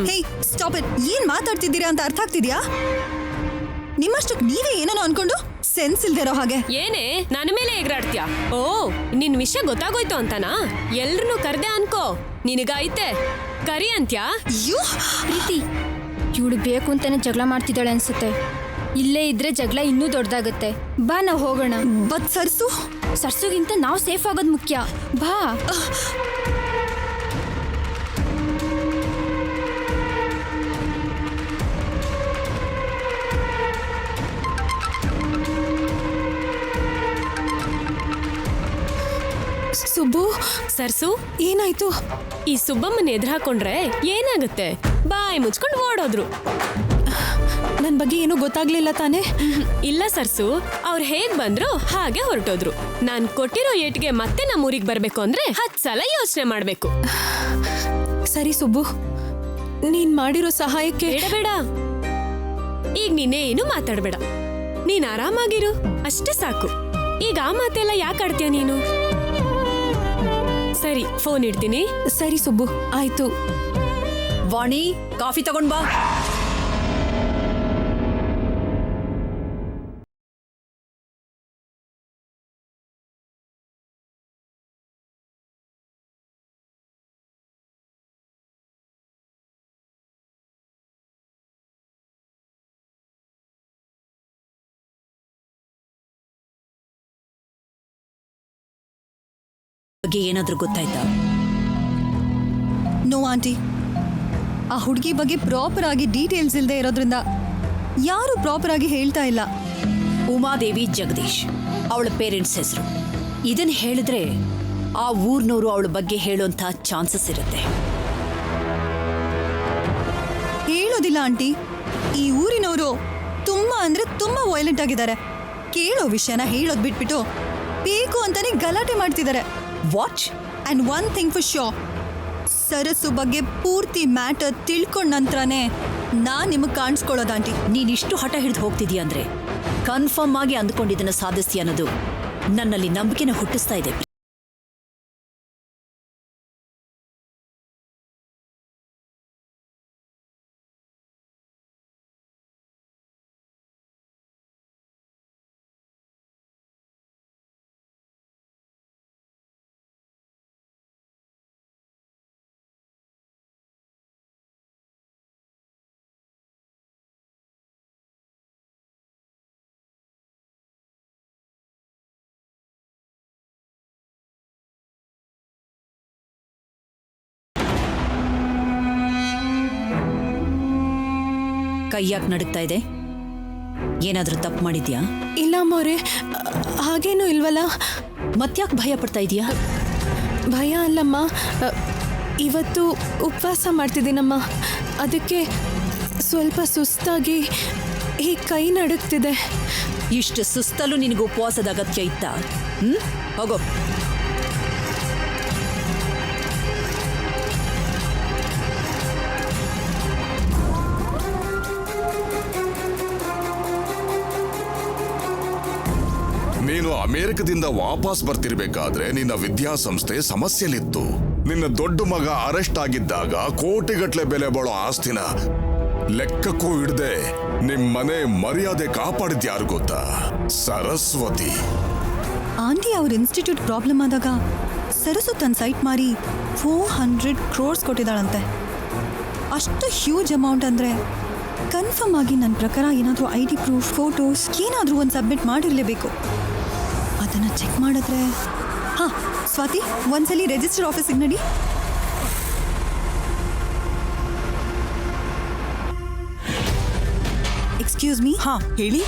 ಹೇ, ಸ್ಟಾಪ್ ಇಟ್. ಏನ್ ಮಾತಾಡ್ತಿದ್ದೀರಾ ಅಂತ ಅರ್ಥ ಆಗ್ತಿದ್ಯಾ? ನಿಮ್ಮಷ್ಟಕ್ಕೆ ನೀವೇ ಏನೋ ಅನ್ಕೊಂಡು ಸೆನ್ಸ್ ಇಲ್ದಿರೋ ಹಾಗೆ. ಏನೇ ನನ್ನ ಮೇಲೆ ಎಗರಾಡ್ತೀಯಾ? ಓ, ನಿನ್ ವಿಷಯ ಗೊತ್ತಾಗೋಯ್ತು ಅಂತನಾ? ಎಲ್ರನ್ನೂ ಕರ್ದೆ ಅನ್ಕೋ. ನಿನಗಾಯ್ತೆ ಕರಿ ಅಂತ್ಯಾ? ಪ್ರೀತಿ, ಇವಳು ಬೇಕು ಅಂತಾನೆ ಜಗಳ ಮಾಡ್ತಿದ್ದಾಳೆ ಅನ್ಸುತ್ತೆ. ಇಲ್ಲೇ ಇದ್ರೆ ಜಗಳ ಇನ್ನೂ ದೊಡ್ಡದಾಗುತ್ತೆ. ಬಾ, ನಾವು ಹೋಗೋಣ. ಬಟ್ ಸರ್ಸುಗಿಂತ ನಾವು ಸೇಫ್ ಆಗೋದು ಮುಖ್ಯ. ಬಾ. ಸುಬ್ಬು, ಸರ್ಸು, ಏನಾಯ್ತು? ಈ ಸುಬ್ಬಮ್ಮನ ಎದುರು ಹಾಕೊಂಡ್ರೆ ಏನಾಗುತ್ತೆ? ಬಾಯಿ ಮುಚ್ಕೊಂಡು ಓಡೋದ್ರು. ನನ್ ಬಗ್ಗೆ ಏನೂ ಗೊತ್ತಾಗ್ಲಿಲ್ಲ ತಾನೆ? ಇಲ್ಲ ಸರ್ಸು, ಅವ್ರು ಹೇಗ್ ಬಂದ್ರು ಹಾಗೆ ಹೊರಟೋದ್ರು. ನಾನ್ ಕೊಟ್ಟಿರೋ ಏಟಿಗೆ ಮತ್ತೆ ನಮ್ಮ ಊರಿಗೆ ಬರ್ಬೇಕು ಅಂದ್ರೆ 10 ಸಲ ಯೋಚನೆ ಮಾಡ್ಬೇಕು. ಸರಿ ಸುಬ್ಬು, ನೀನ್ ಮಾಡಿರೋ ಸಹಾಯಕ್ಕೆ ಬೇಡ. ಈಗ ನೀನೇನು ಮಾತಾಡ್ಬೇಡ. ನೀನ್ ಆರಾಮಾಗಿರು, ಅಷ್ಟೇ ಸಾಕು. ಈಗ ಆ ಮಾತೆಲ್ಲ ಯಾಕೆ ಆಡ್ತೀಯ ನೀನು? ಸರಿ, ಫೋನ್ ಇಡ್ತೀನಿ. ಸರಿ ಸುಬ್ಬು, ಆಯ್ತು. ವಾಣಿ, ಕಾಫಿ ತಗೊಂಡ್ ಬಾ. ಏನಾದ್ರೂ ಗೊತ್ತಾಯ್ತಾ? ನೋ ಆಂಟಿ, ಆ ಹುಡುಗಿ ಬಗ್ಗೆ ಪ್ರಾಪರ್ ಆಗಿ ಡೀಟೇಲ್ಸ್ ಇಲ್ಲದೆ ಇರೋದ್ರಿಂದ ಯಾರು ಪ್ರಾಪರ್ ಆಗಿ ಹೇಳ್ತಾ ಇಲ್ಲ. ಉಮಾದೇವಿ ಜಗದೀಶ್ ಅವಳ ಪೇರೆಂಟ್ಸ್ ಹೆಸರು. ಇದನ್ನ ಹೇಳಿದ್ರೆ ಆ ಊರ್ನವರು ಅವಳ ಬಗ್ಗೆ ಹೇಳುವಂತ ಚಾನ್ಸಸ್ ಇರುತ್ತೆ. ಹೇಳೋದಿಲ್ಲ ಆಂಟಿ. ಈ ಊರಿನವರು ತುಂಬಾ ಅಂದ್ರೆ ತುಂಬಾ ವೈಲೆಂಟ್ ಆಗಿದ್ದಾರೆ. ಕೇಳೋ ವಿಷಯನ ಹೇಳೋದ್ ಬಿಟ್ಬಿಟ್ಟು ಬೇಕು ಅಂತಾನೆ ಗಲಾಟೆ ಮಾಡ್ತಿದ್ದಾರೆ. What? And one thing for sure, Sarassu ಬಗ್ಗೆ ಪೂರ್ತಿ ಮ್ಯಾಟರ್ ತಿಳ್ಕೊಂಡ ನಂತರನೇ ನಾನ್ ನಿಮಗ್ ಕಾಣಿಸ್ಕೊಳ್ಳೋದು ಆಂಟಿ. ನೀನಿಷ್ಟು ಹಠ ಹಿಡಿದು ಹೋಗ್ತಿದೀಯ ಅಂದ್ರೆ ಕನ್ಫರ್ಮ್ ಆಗಿ ಅಂದ್ಕೊಂಡಿದ್ದನ್ನ ಸಾಧಿಸ್ತೀಯ ಅನ್ನೋದು ನನ್ನಲ್ಲಿ ನಂಬಿಕೆನ ಹುಟ್ಟಿಸ್ತಾ ಇದೆ. ಕೈಯಾಕ್ ನಡುಗ್ತಾ ಇದೆ? ಏನಾದ್ರೂ ತಪ್ಪು ಮಾಡಿದ್ಯಾ? ಇಲ್ಲ ಅಮ್ಮವ್ರೆ, ಹಾಗೇನೂ ಇಲ್ವಲ್ಲ. ಮತ್ಯಾಕೆ ಭಯ ಪಡ್ತಾ ಇದೀಯಾ? ಭಯ ಅಲ್ಲಮ್ಮ, ಇವತ್ತು ಉಪವಾಸ ಮಾಡ್ತಿದ್ದೀನಮ್ಮ. ಅದಕ್ಕೆ ಸ್ವಲ್ಪ ಸುಸ್ತಾಗಿ ಈ ಕೈ ನಡುಗ್ತಿದೆ. ಇಷ್ಟು ಸುಸ್ತಲ್ಲೂ ನಿನಗೆ ಉಪವಾಸದ ಅಗತ್ಯ ಇತ್ತಾ? ಹೋಗೋ. ನೀನು ಅಮೆರಿಕದಿಂದ ವಾಪಸ್ ಬರ್ತಿರ್ಬೇಕಾದ್ರೆ ನಿನ್ನ ವಿದ್ಯಾಸಂಸ್ಥೆ ಸಮಸ್ಯೆಲಿತ್ತು. ನಿನ್ನ ದೊಡ್ಡ ಮಗ ಅರೆಸ್ಟ್ ಆಗಿದ್ದಾಗ ಕೋಟಿಗಟ್ಲೆ ಬೆಲೆ ಬಾಳೋ ಆಸ್ತಿನ ಲೆಕ್ಕಕ್ಕೂ ಹಿಡ್ದೆ ನಿಮ್ ಮನೆ ಮರ್ಯಾದೆ ಕಾಪಾಡಿದ್ಯಾರು ಗೊತ್ತಾ? ಸರಸ್ವತಿ. ಆಂಟಿ ಅವ್ರ ಇನ್ಸ್ಟಿಟ್ಯೂಟ್ ಪ್ರಾಬ್ಲಮ್ ಆದಾಗ ಸರಸು ತನ್ನ ಸೈಟ್ ಮಾರಿ 400 crores ಕೊಟ್ಟಿದ್ದಾಳಂತೆ. ಅಷ್ಟು ಹ್ಯೂಜ್ ಅಮೌಂಟ್ ಅಂದರೆ ಕನ್ಫರ್ಮ್ ಆಗಿ ನನ್ನ ಪ್ರಕಾರ ಏನಾದರೂ ID ಪ್ರೂಫ್, ಫೋಟೋಸ್ ಏನಾದರೂ ಒಂದು ಸಬ್ಮಿಟ್ ಮಾಡಿರಲೇಬೇಕು. ಅದನ್ನು ಚೆಕ್ ಮಾಡಿದ್ರೆ ಹಾಂ ಸ್ವಾತಿ, ಒಂದ್ಸಲಿ ರಿಜಿಸ್ಟರ್ ಆಫೀಸಿಗೆ ನಡಿ. Excuse me. ಹಾಂ ಹೇಳಿ.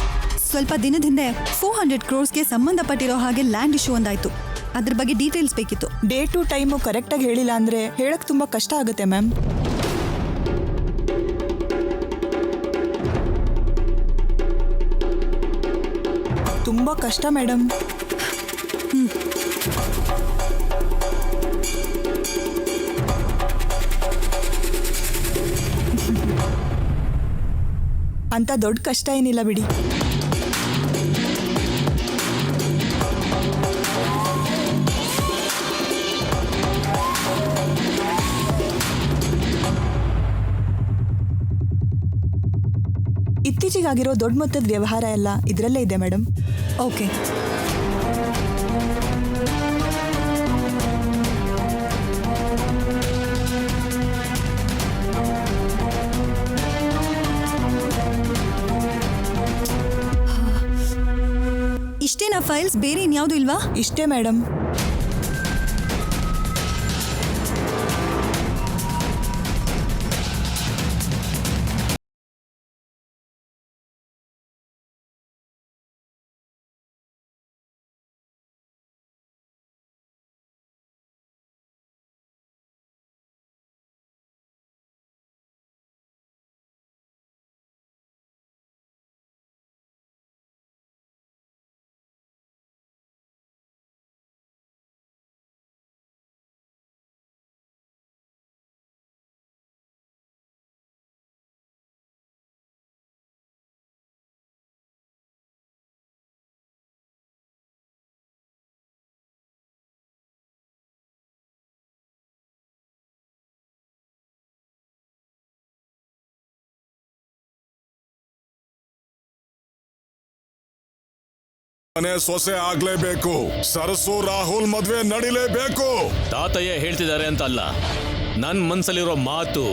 ಸ್ವಲ್ಪ ದಿನದ ಹಿಂದೆ 400 crores ಸಂಬಂಧಪಟ್ಟಿರೋ ಹಾಗೆ ಲ್ಯಾಂಡ್ ಇಶ್ಯೂ ಒಂದಾಯ್ತು. ಅದ್ರ ಬಗ್ಗೆ ಡೀಟೇಲ್ಸ್ ಬೇಕಿತ್ತು. ಡೇ ಟು ಟೈಮು ಕರೆಕ್ಟಾಗಿ ಹೇಳಿಲ್ಲ ಅಂದರೆ ಹೇಳಕ್ಕೆ ತುಂಬ ಕಷ್ಟ ಆಗುತ್ತೆ ಮ್ಯಾಮ್. ತುಂಬ ಕಷ್ಟ ಮೇಡಮ್. ಅಂತ ದೊಡ್ಡ ಕಷ್ಟ ಏನಿಲ್ಲ ಬಿಡಿ. ಇತ್ತೀಚೆಗಾಗಿರೋ ದೊಡ್ಡ ಮೊತ್ತದ ವ್ಯವಹಾರ ಎಲ್ಲ ಇದರಲ್ಲೇ ಇದೆ ಮೇಡಮ್. ಓಕೆ. ಇಷ್ಟೇನಾ ಫೈಲ್ಸ್? ಬೇರೆ ಇನ್ಯಾವುದು ಇಲ್ವಾ? ಇಷ್ಟೇ ಮೇಡಮ್. ಮನೆ ಸೊಸೆ ಆಗ್ಲೇಬೇಕು. ಸರಸು ರಾಹುಲ್ ಮದ್ವೆ ನಡಿಲೇಬೇಕು. ತಾತಯ್ಯ ಹೇಳ್ತಿದ್ದಾರೆ ಅಂತ ಅಲ್ಲ, ನನ್ನ ಮನ್ಸಲ್ಲಿರೋ ಮಾತು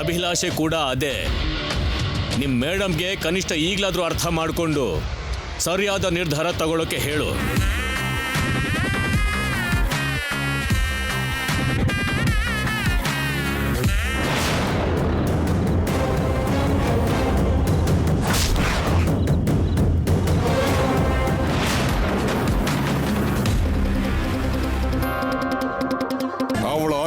ಅಭಿಲಾಷೆ ಕೂಡ ಅದೇ. ನಿಮ್ ಮೇಡಮ್ಗೆ ಕನಿಷ್ಠ ಈಗ್ಲಾದ್ರೂ ಅರ್ಥ ಮಾಡಿಕೊಂಡು ಸರಿಯಾದ ನಿರ್ಧಾರ ತಗೊಳ್ಳೋಕೆ ಹೇಳು.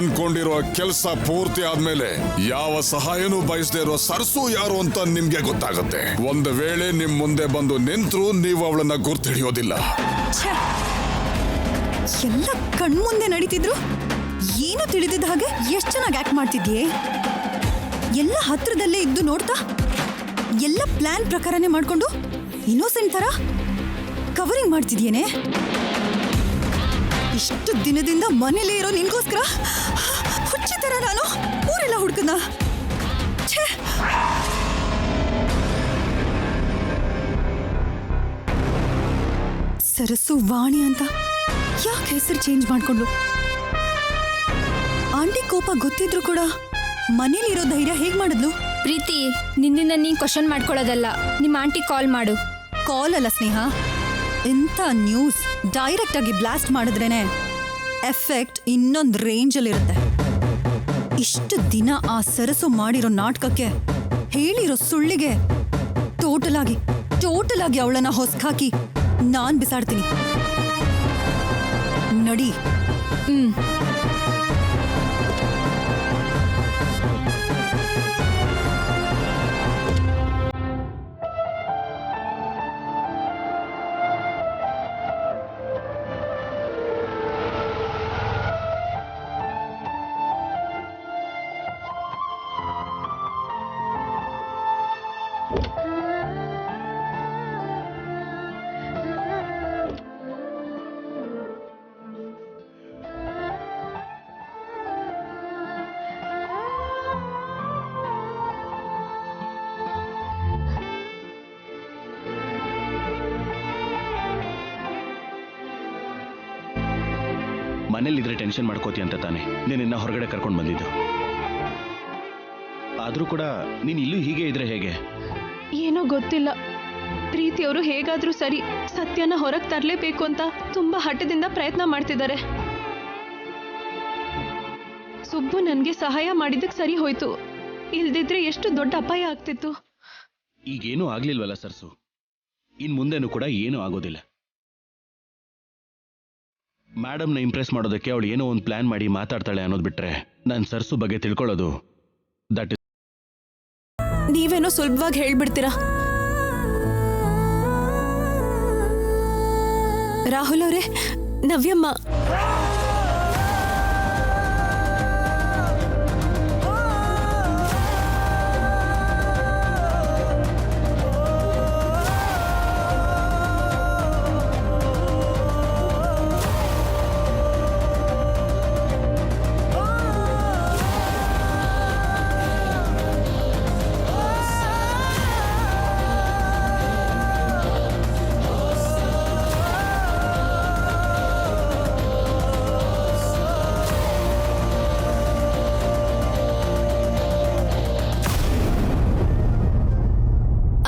ಅನ್ಕೊಂಡಿರೋ ಕೆಲಸ ಪೂರ್ತಿ ಆದ್ಮೇಲೆ ಯಾವ ಸಹಾಯನೂ ಬಯಸದೇ ಇರೋ ಸರಸು ಯಾರು ಅಂತ ನಿಮ್ಗೆ ಗೊತ್ತಾಗುತ್ತೆ. ಒಂದು ವೇಳೆ ನಿಮ್ ಮುಂದೆ ಬಂದು ನಿಂತ್ರು ನೀವು ಅವಳನ್ನ ಗುರ್ತಿಡಿಯೋದಿಲ್ಲ. ಎಲ್ಲ ಕಣ್ಮುಂದೆ ನಡೀತಿದ್ರು, ಏನು ತಿಳಿದಿದ್ದ ಹಾಗೆ ಎಷ್ಟು ಚೆನ್ನಾಗಿ ಆಕ್ಟ್ ಮಾಡ್ತಿದ್ಯೆ. ಎಲ್ಲ ಹತ್ರದಲ್ಲೇ ಇದ್ದು ನೋಡ್ತಾ ಎಲ್ಲ ಪ್ಲಾನ್ ಪ್ರಕಾರನೇ ಮಾಡ್ಕೊಂಡು ಇನ್ನೋಸೆಂಟ್ ತರ ಕವರಿಂಗ್ ಮಾಡ್ತಿದ್ಯೇನೆ. ಇಷ್ಟು ದಿನದಿಂದ ಮನೇಲಿ ಇರೋ ನಿನ್ಗೋಸ್ಕರ ಹುಚ್ಚಿ ತರ ನಾನು ಊರೆಲ್ಲ ಹುಡ್ಕನ. ಸರಸು ವಾಣಿ ಅಂತ ಯಾಕೆ ಹೆಸರು ಚೇಂಜ್ ಮಾಡ್ಕೊಂಡ್ಲು? ಆಂಟಿ ಕೋಪ ಗೊತ್ತಿದ್ರು ಕೂಡ ಮನೇಲಿರೋ ಧೈರ್ಯ ಹೇಗ್ ಮಾಡಿದ್ಲು? ಪ್ರೀತಿ, ನಿನ್ನಿಂದ ನೀನ್ ಕ್ವಶನ್ ಮಾಡ್ಕೊಳ್ಳೋದಲ್ಲ, ನಿಮ್ಮ ಆಂಟಿ ಕಾಲ್ ಮಾಡು. ಕಾಲ್ ಅಲ್ಲ ಸ್ನೇಹ, ಇಂಥ ನ್ಯೂಸ್ ಡೈರೆಕ್ಟ್ ಆಗಿ ಬ್ಲಾಸ್ಟ್ ಮಾಡಿದ್ರೇನೆ ಎಫೆಕ್ಟ್ ಇನ್ನೊಂದು ರೇಂಜಲ್ಲಿರುತ್ತೆ. ಇಷ್ಟು ದಿನ ಆ ಸರಸು ಮಾಡಿರೋ ನಾಟಕಕ್ಕೆ, ಹೇಳಿರೋ ಸುಳ್ಳಿಗೆ ಟೋಟಲ್ ಆಗಿ ಅವಳನ್ನ ಹೊಸ್ಕಾಕಿ ನಾನ್ ಬಿಸಾಡ್ತೀನಿ. ನಡಿ. ಮನೇಲಿದ್ರೆ ಟೆನ್ಷನ್ ಮಾಡ್ಕೋತಿ ಅಂತ ತಾನೆ ನಿನ್ನ ಹೊರಗಡೆ ಕರ್ಕೊಂಡು ಬಂದಿದ್ದು. ಆದ್ರೂ ಕೂಡ ನೀನ್ ಇಲ್ಲೂ ಹೀಗೆ ಇದ್ರೆ ಹೇಗೆ? ಏನೋ ಗೊತ್ತಿಲ್ಲ, ಪ್ರೀತಿಯವರು ಹೇಗಾದ್ರೂ ಸರಿ ಸತ್ಯನ ಹೊರಗೆ ತರಲೇಬೇಕು ಅಂತ ತುಂಬಾ ಹಠದಿಂದ ಪ್ರಯತ್ನ ಮಾಡ್ತಿದ್ದಾರೆ. ಸುಬ್ಬು ನನಗೆ ಸಹಾಯ ಮಾಡಿದ್ದಕ್ಕೆ ಸರಿ ಹೋಯ್ತು, ಇಲ್ದಿದ್ರೆ ಎಷ್ಟು ದೊಡ್ಡ ಅಪಾಯ ಆಗ್ತಿತ್ತು. ಈಗೇನೂ ಆಗ್ಲಿಲ್ವಲ್ಲ ಸರ್ಸು, ಇನ್ ಮುಂದೆನೂ ಕೂಡ ಏನೂ ಆಗೋದಿಲ್ಲ. ಮೇಡಮ್ನ ಇಂಪ್ರೆಸ್ ಮಾಡೋದಕ್ಕೆ ಅವಳು ಏನೋ ಒಂದು ಪ್ಲಾನ್ ಮಾಡಿ ಮಾತಾಡ್ತಾಳೆ ಅನ್ನೋದು ಬಿಟ್ರೆ ನಾನು ಸರ್ಸು ಬಗ್ಗೆ ತಿಳ್ಕೊಳ್ಳೋದು ದಟ್ ಇಸ್. ನೀವೇನೋ ಸುಲಭವಾಗಿ ಹೇಳ್ಬಿಡ್ತೀರಾ. ರಾಹುಲ್ ಅವರೇ, ನವ್ಯಮ್ಮ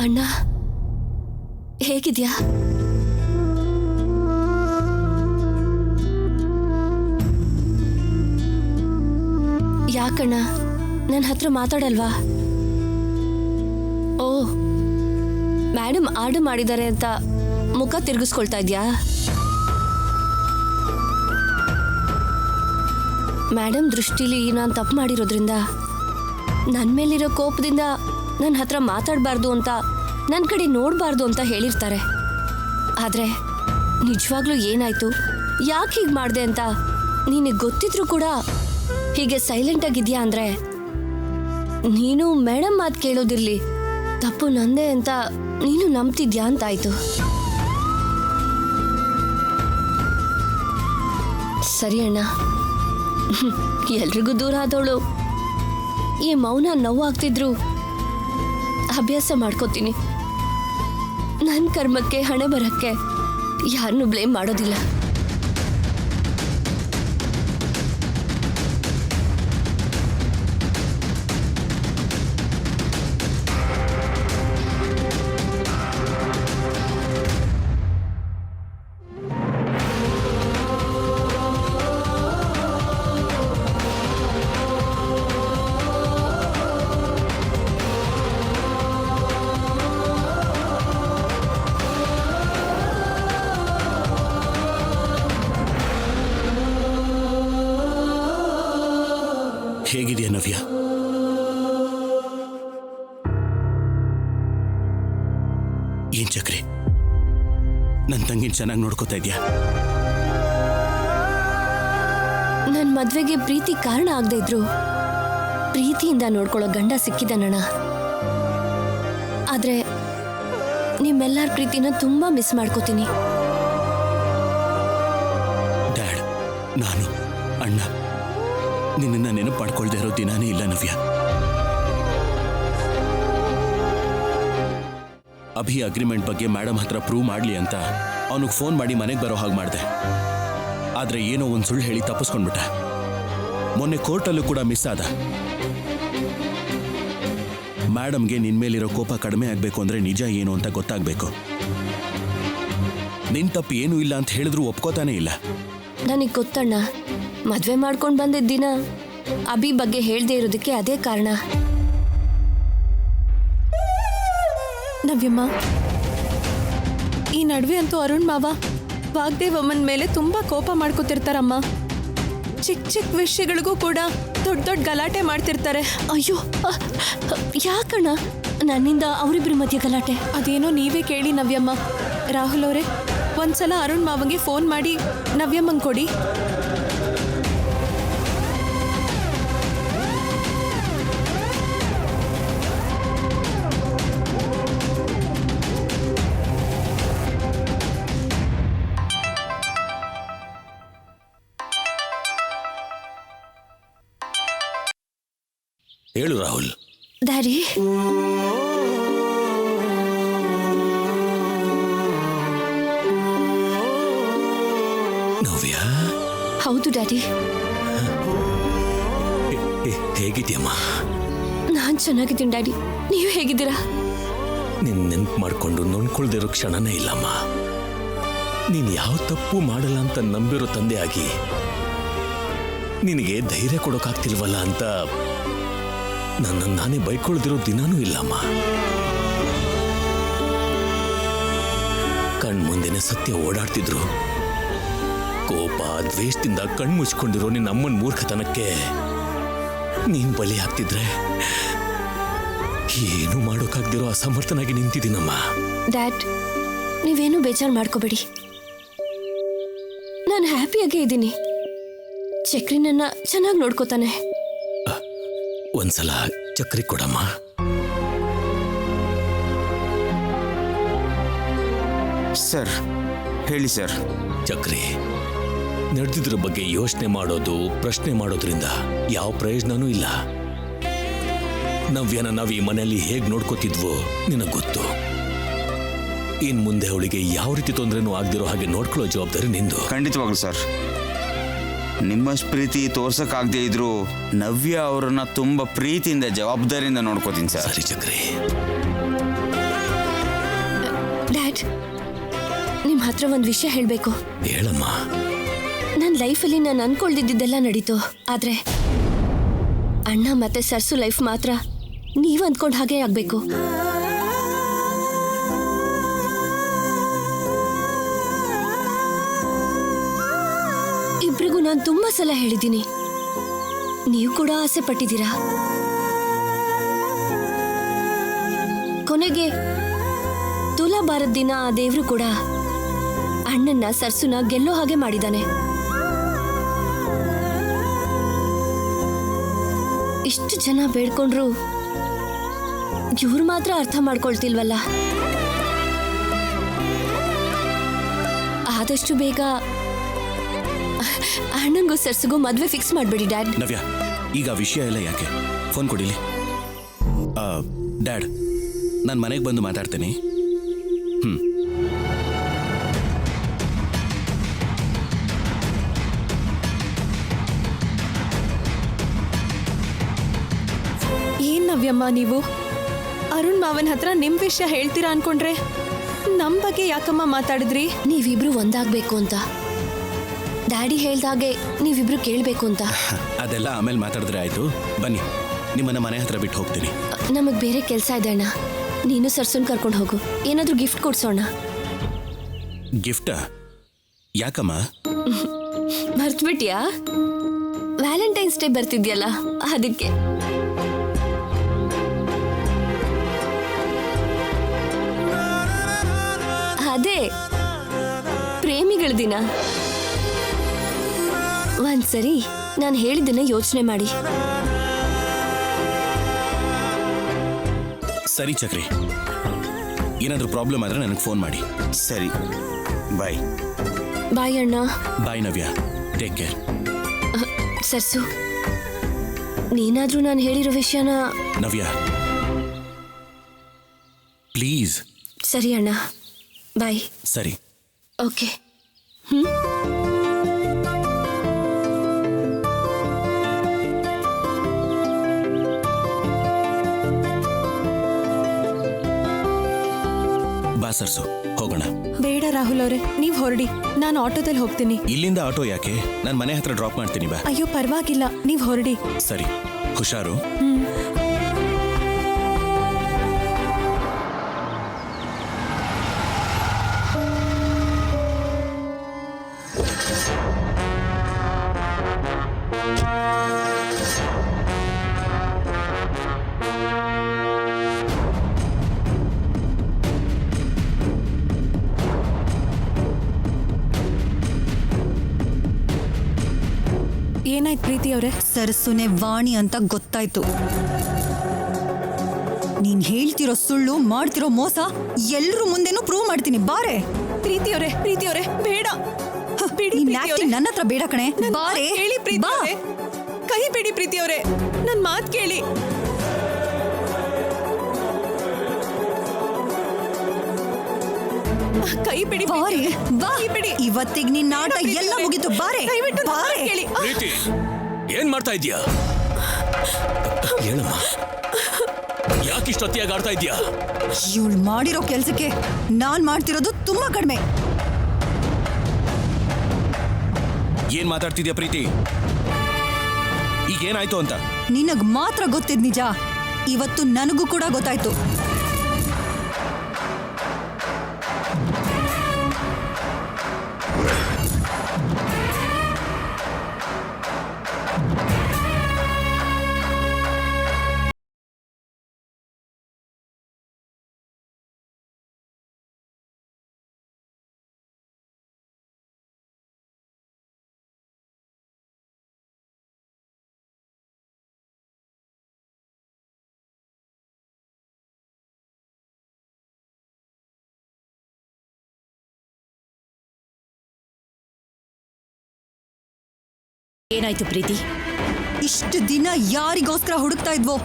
ಅಣ್ಣ ಹೇಗಿದ್ಯಾ? ಯಾಕಣ್ಣ ನನ್ನ ಹತ್ರ ಮಾತಾಡಲ್ವಾ? ಓ, ಮೇಡಮ್ ಆರ್ಡರ್ ಮಾಡಿದ್ದಾರೆ ಅಂತ ಮುಖ ತಿರುಗಿಸ್ಕೊಳ್ತಾ ಇದ್ಯಾ? ಮೇಡಮ್ ದೃಷ್ಟಿಲಿ ನಾನು ತಪ್ಪು ಮಾಡಿರೋದ್ರಿಂದ ನನ್ನ ಮೇಲಿರೋ ಕೋಪದಿಂದ ನನ್ನ ಹತ್ರ ಮಾತಾಡಬಾರ್ದು ಅಂತ, ನನ್ನ ಕಡೆ ನೋಡಬಾರ್ದು ಅಂತ ಹೇಳಿರ್ತಾರೆ. ಆದರೆ ನಿಜವಾಗ್ಲೂ ಏನಾಯ್ತು, ಯಾಕೆ ಹೀಗೆ ಮಾಡಿದೆ ಅಂತ ನಿನಗೆ ಗೊತ್ತಿದ್ರು ಕೂಡ ಹೀಗೆ ಸೈಲೆಂಟ್ ಆಗಿದ್ಯಾ ಅಂದರೆ ನೀನು ಮೇಡಮ್ ಮಾತು ಕೇಳೋದಿರ್ಲಿ, ತಪ್ಪು ನಂದೇ ಅಂತ ನೀನು ನಂಬ್ತಿದ್ಯಾ ಅಂತಾಯ್ತು. ಸರಿ ಅಣ್ಣ, ಎಲ್ರಿಗೂ ದೂರ ಆದವಳು ಈ ಮೌನ ನೋವಾಗ್ತಿದ್ರು ಅಭ್ಯಾಸ ಮಾಡ್ಕೋತೀನಿ. ನನ್ನ ಕರ್ಮಕ್ಕೆ ಹಣೆ ಬರಕ್ಕೆ ಯಾರನ್ನೂ ಬ್ಲೇಮ್ ಮಾಡೋದಿಲ್ಲ. ಹೇಗಿದೆಯಾ ನವ್ಯ? ಏನ್ ಚಕ್ರಿ, ನನ್ನ ತಂಗಿನ ಚೆನ್ನಾಗಿ ನೋಡ್ಕೋತಾ ಇದ್ಯಾ? ನನ್ನ ಮದ್ವೆಗೆ ಪ್ರೀತಿ ಕಾರಣ ಆಗದೆ ಇದ್ರು ಪ್ರೀತಿಯಿಂದ ನೋಡ್ಕೊಳ್ಳೋ ಗಂಡ ಸಿಕ್ಕಿದನಣ್ಣ. ಆದ್ರೆ ನಿಮ್ಮೆಲ್ಲರ ಪ್ರೀತಿನ ತುಂಬಾ ಮಿಸ್ ಮಾಡ್ಕೋತೀನಿ. ಡ್ಯಾಡ್, ನಾನು, ಅಣ್ಣ ನಿನ್ನ ನೆನಪು ಮಾಡ್ಕೊಳ್ದೇ ಇರೋ ದಿನಾನೇ ಇಲ್ಲ ನವ್ಯ. ಅಭಿ ಅಗ್ರಿಮೆಂಟ್ ಬಗ್ಗೆ ಮೇಡಮ್ ಹತ್ರ ಪ್ರೂವ್ ಮಾಡಲಿ ಅಂತ ಅವನಿಗೆ ಫೋನ್ ಮಾಡಿ ಮನೆಗೆ ಬರೋ ಹಾಗೆ ಮಾಡಿದೆ. ಆದರೆ ಏನೋ ಒಂದು ಸುಳ್ಳು ಹೇಳಿ ತಪ್ಪಿಸ್ಕೊಂಡ್ಬಿಟ್ಟ. ಮೊನ್ನೆ ಕೋರ್ಟಲ್ಲೂ ಕೂಡ ಮಿಸ್ ಆದ. ಮೇಡಮ್ಗೆ ನಿನ್ ಮೇಲಿರೋ ಕೋಪ ಕಡಿಮೆ ಆಗಬೇಕು ಅಂದರೆ ನಿಜ ಏನು ಅಂತ ಗೊತ್ತಾಗಬೇಕು. ನಿನ್ ತಪ್ಪು ಏನೂ ಇಲ್ಲ ಅಂತ ಹೇಳಿದ್ರು ಒಪ್ಕೋತಾನೆ ಇಲ್ಲ. ನನಗೆ ಗೊತ್ತಣ್ಣ, ಮದ್ವೆ ಮಾಡ್ಕೊಂಡು ಬಂದಿದ್ದ ದಿನ ಅಭಿ ಬಗ್ಗೆ ಹೇಳ್ದೇ ಇರೋದಕ್ಕೆ ಅದೇ ಕಾರಣ. ನವ್ಯಮ್ಮ, ಈ ನಡುವೆ ಅಂತೂ ಅರುಣ್ ಮಾವ ವಾಗ್ದೇವ್ ಅಮ್ಮನ ಮೇಲೆ ತುಂಬಾ ಕೋಪ ಮಾಡ್ಕೋತಿರ್ತಾರಮ್ಮ. ಚಿಕ್ಕ ಚಿಕ್ಕ ವಿಷಯಗಳಿಗೂ ಕೂಡ ದೊಡ್ಡ ದೊಡ್ಡ ಗಲಾಟೆ ಮಾಡ್ತಿರ್ತಾರೆ. ಅಯ್ಯೋ, ಯಾಕಣ್ಣ ನನ್ನಿಂದ ಅವರಿಬ್ಬರ ಮಧ್ಯೆ ಗಲಾಟೆ? ಅದೇನೋ ನೀವೇ ಕೇಳಿ ನವ್ಯಮ್ಮ. ರಾಹುಲ್ ಅವರೇ, ಒಂದ್ಸಲ ಅರುಣ್ ಮಾವಂಗೆ ಫೋನ್ ಮಾಡಿ ನವ್ಯಮ್ಮಂಗೆ ಕೊಡಿ. ಹೇಳು ರಾಹುಲ್. ಡ್ಯಾಡಿ, ನವ್ಯ? ಹೌದು ಡ್ಯಾಡಿ. ಹೇಗಿದ್ಯಮ್ಮ? ನಾನ್ ಚೆನ್ನಾಗಿದ್ದೀನಿ ಡ್ಯಾಡಿ. ನೀವು ಹೇಗಿದ್ದೀರಾ? ನಿನ್ ನೆನ್ಪು ಮಾಡ್ಕೊಂಡು ನೊಂದ್ಕೊಳ್ದಿರೋ ಕ್ಷಣನೇ ಇಲ್ಲಮ್ಮ. ನೀನ್ ಯಾವ ತಪ್ಪು ಮಾಡಲ್ಲ ಅಂತ ನಂಬಿರೋ ತಂದೆಯಾಗಿ ನಿನಗೆ ಧೈರ್ಯ ಕೊಡೋಕಾಗ್ತಿಲ್ವಲ್ಲ ಅಂತ ನನ್ನನ್ನು ನಾನೇ ಬೈಕೊಳ್ದಿರೋ ದಿನಾನೂ ಇಲ್ಲಮ್ಮ. ಕಣ್ಮುಂದೆನೆ ಸತ್ಯ ಓಡಾಡ್ತಿದ್ರು. ಕೋಪ ದ್ವೇಷದಿಂದ ಕಣ್ಮುಚ್ಕೊಂಡಿರೋ ನಿನ್ನ ಅಮ್ಮನ ಮೂರ್ಖತನಕ್ಕೆ ನೀನ್ ಬಲಿ ಆಗ್ತಿದ್ರೆ ಏನು ಮಾಡೋಕ್ಕಾಗ್ದಿರೋ ಅಸಮರ್ಥನಾಗಿ ನಿಂತಿದ್ದೀನಮ್ಮ. ಡ್ಯಾಡ್, ನೀವೇನು ಬೇಜಾರು ಮಾಡ್ಕೋಬೇಡಿ. ನಾನು ಹ್ಯಾಪಿಯಾಗೇ ಇದ್ದೀನಿ. ಚಕ್ರಿ ನನ್ನ ಚೆನ್ನಾಗಿ ನೋಡ್ಕೋತಾನೆ. ಒಂದ್ಸಲ ಚಕ್ರಿ ಕೊಡಮ್ಮ. ಸರ್ ಹೇಳಿ ಸರ್. ಚಕ್ರಿ, ನಡೆದಿದ್ರ ಬಗ್ಗೆ ಯೋಚನೆ ಮಾಡೋದು, ಪ್ರಶ್ನೆ ಮಾಡೋದ್ರಿಂದ ಯಾವ ಪ್ರಯೋಜನನೂ ಇಲ್ಲ. ನವ್ಯನ ನಾವು ಈ ಮನೆಯಲ್ಲಿ ಹೇಗೆ ನೋಡ್ಕೋತಿದ್ವೋ ನಿನಗೆ ಗೊತ್ತು. ಇನ್ ಮುಂದೆ ಅವಳಿಗೆ ಯಾವ ರೀತಿ ತೊಂದರೆನೂ ಆಗದಿರೋ ಹಾಗೆ ನೋಡ್ಕೊಳ್ಳೋ ಜವಾಬ್ದಾರಿ ನಿಂದು. ಖಂಡಿತವಾಗ್ಲು ಸರ್. ನಿಮ್ಮಷ್ಟು ಪ್ರೀತಿ ತೋರ್ಸಕ್ಕಾಗದೇ ಇದ್ರು ನವ್ಯ ಅವರನ್ನ ತುಂಬಾ ಪ್ರೀತಿಯಿಂದ ಜವಾಬ್ದಾರಿಯಿಂದ ನೋಡ್ಕೋತೀನಿ ಸರ್. ಸರಿ ಚಕ್ರಿ. ಡ್ಯಾಡ್, ನಿಮ್ಮ ಹತ್ರ ಒಂದು ವಿಷಯ ಹೇಳಬೇಕು. ಹೇಳಮ್ಮ. ನನ್ನ ಲೈಫಲ್ಲಿ ನಾನು ಅನ್ಕೊಳ್ದಿದ್ದೆಲ್ಲ ನಡೀತು. ಆದ್ರೆ ಅಣ್ಣ ಮತ್ತೆ ಸರ್ಸು ಲೈಫ್ ಮಾತ್ರ ನೀವು ಅಂದ್ಕೊಂಡ ಹಾಗೆ ಆಗ್ಬೇಕು. ಇಬ್ರಿಗೂ ನಾನು ತುಂಬಾ ಸಲ ಹೇಳಿದ್ದೀನಿ. ನೀವು ಕೂಡ ಆಸೆ ಪಟ್ಟಿದ್ದೀರಾ. ಕೊನೆಗೆ ತುಲಾಭಾರದ ದಿನ ಆ ದೇವ್ರು ಕೂಡ ಅಣ್ಣನ್ನ ಸರ್ಸುನ ಗೆಲ್ಲೋ ಹಾಗೆ ಮಾಡಿದಾನೆ. ಇಷ್ಟು ಜನ ಬೇಡ್ಕೊಂಡ್ರು ಇವ್ರು ಮಾತ್ರ ಅರ್ಥ ಮಾಡ್ಕೊಳ್ತಿಲ್ವಲ್ಲ. ಆದಷ್ಟು ಬೇಗ ಅಣ್ಣಂಗೂ ಸರ್ಸಿಗೂ ಮದ್ವೆ ಫಿಕ್ಸ್ ಮಾಡ್ಬೇಡಿ ಡ್ಯಾಡ್. ನವ್ಯ, ಈಗ ವಿಷಯ ಎಲ್ಲ ಯಾಕೆ? ಫೋನ್ ಕೊಡಿಲಿ. ಡ್ಯಾಡ್, ನಾನು ಮನೆಗೆ ಬಂದು ಮಾತಾಡ್ತೀನಿ. ಏನ್ ನವ್ಯಮ್ಮ ನೀವು ಅರುಣ್ ಮಾವನ್ ಹತ್ರ ನಿಮ್ ವಿಷಯ ಹೇಳ್ತೀರಾ ಅನ್ಕೊಂಡ್ರೆ ನಮ್ ಬಗ್ಗೆ ಯಾಕಮ್ಮ ಮಾತಾಡಿದ್ರಿ? ನೀವಿಬ್ರು ಒಂದಾಗ್ಬೇಕು ಅಂತ. ಡ್ಯಾಡಿ ಹೇಳ್ದಾಗೆ ನೀವಿಬ್ರು ಕೇಳ್ಬೇಕು ಅಂತ. ಅದೆಲ್ಲ ಆಮೇಲೆ ಮಾತಾಡಿದ್ರೆ ಆಯ್ತು. ಬನ್ನಿ, ನಿಮ್ಮನ್ನ ಮನೆ ಹತ್ರ ಬಿಟ್ಟು ಹೋಗ್ತೀನಿ. ನಮಗ್ ಬೇರೆ ಕೆಲಸ ಇದೆ ಅಣ್ಣ. ನೀನು ಸರ್ಸುನ್ ಕರ್ಕೊಂಡು ಹೋಗು. ಏನಾದ್ರೂ ಗಿಫ್ಟ್ ಕೊಡ್ಸೋಣ. ಗಿಫ್ಟಾ? ಯಾಕಮ್ಮ? ಮರ್ತ್ಬಿಟ್ಯಾ? ವ್ಯಾಲೆಂಟೈನ್ಸ್ ಡೇ ಬರ್ತಿದ್ಯಲ್ಲ, ಅದಕ್ಕೆ. ಅದೇ ಪ್ರೇಮಿಗಳ ದಿನ. ಒಂದ್ಸರಿ ನಾನು ಹೇಳಿದ್ದನ್ನ ಯೋಚನೆ ಮಾಡಿ. ಸರಿ ಚಕ್ರಿ, ಏನಾದರೂ ಪ್ರಾಬ್ಲಮ್ ಆದ್ರೆ ನನಗೆ ಫೋನ್ ಮಾಡಿ. ಸರಿ, ಬಾಯ್. ಬಾಯ್ ಅಣ್ಣ. ಬಾಯ್ ನವ್ಯ, ಟೇಕ್ ಕೇರ್. ಸರ್ಸು, ನೀನಾದ್ರೂ ನಾನು ಹೇಳಿರೋ ವಿಷಯನ. ನವ್ಯ ಪ್ಲೀಸ್. ಸರಿ ಅಣ್ಣ, ಬಾಯ್. ಸರಿ, ಓಕೆ. ಬಾ ಸರ್ಸು, ಹೋಗೋಣ. ಬೇಡ ರಾಹುಲ್ ಅವರೇ, ನೀವ್ ಹೊರಡಿ. ನಾನು ಆಟೋದಲ್ಲಿ ಹೋಗ್ತೀನಿ. ಇಲ್ಲಿಂದ ಆಟೋ ಯಾಕೆ? ನಾನು ಮನೆ ಹತ್ರ ಡ್ರಾಪ್ ಮಾಡ್ತೀನಿ. ಬಾ. ಅಯ್ಯೋ ಪರವಾಗಿಲ್ಲ, ನೀವ್ ಹೊರಡಿ. ಸರಿ, ಹುಷಾರು. ಏನಾಯ್ತು ಪ್ರೀತಿ ಅವರೇ? ಸರಸುನೆ ವಾಣಿ ಅಂತ ಗೊತ್ತಾಯ್ತು. ನೀನ್ ಹೇಳ್ತಿರೋ ಸುಳ್ಳು, ಮಾಡ್ತಿರೋ ಮೋಸ ಎಲ್ರೂ ಮುಂದೆನೂ ಪ್ರೂವ್ ಮಾಡ್ತೀನಿ. ಬಾರೆ. ಪ್ರೀತಿ ಅವರೇ ಬೇಡ. ನನ್ನ ಹತ್ರ ಬೇಡ ಕಣೆ. ಬಾರೆ, ಹೇಳಿ ಪ್ರೀತಿ ಅವರೇ. ಕೈ ಬಿಡಿ ಪ್ರೀತಿ ಅವರೇ, ನನ್ ಮಾತ್ ಕೇಳಿ. ಕೈ ಬಿಡಿ ಬಾರಿ ಬಾ ಬಿಡಿ. ಇವತ್ತಿಗೆ ನಿನ್ನ ಆಟ ಎಲ್ಲ ಮುಗಿತು. ಬಾರೆ ದಯವಿಟ್ಟು ನನ್ನ ಬಾರೆ. ಮಾತ್ ಕೇಳಿ. ಪ್ರೀತಿ ಏನ್ ಮಾಡ್ತಾ ಇದೀಯಾ? ಹೇಳಮ್ಮ, ಯಾಕಿಷ್ಟೊತ್ತಿಯಾಗಿ ಆಡ್ತಾ ಇದೀಯಾ? ಇವಳು ಮಾಡಿರೋ ಕೆಲ್ಸಕ್ಕೆ ನಾನ್ ಮಾಡ್ತಿರೋದು ತುಂಬಾ ಕಡಿಮೆ. ಏನ್ ಮಾತಾಡ್ತಿದ್ಯಾ ಪ್ರೀತಿ? ಈಗೇನಾಯ್ತು ಅಂತ ನಿನಗ್ ಮಾತ್ರ ಗೊತ್ತಿದ್ ನಿಜ. ಇವತ್ತು ನನಗೂ ಕೂಡ ಗೊತ್ತಾಯ್ತು. ಏನಾಯ್ತು ಪ್ರೀತಿ? ಇಷ್ಟು ದಿನ ಯಾರಿಗೋಸ್ಕರ ಹುಡುಕ್ತಾ ಇದ್ವೋ,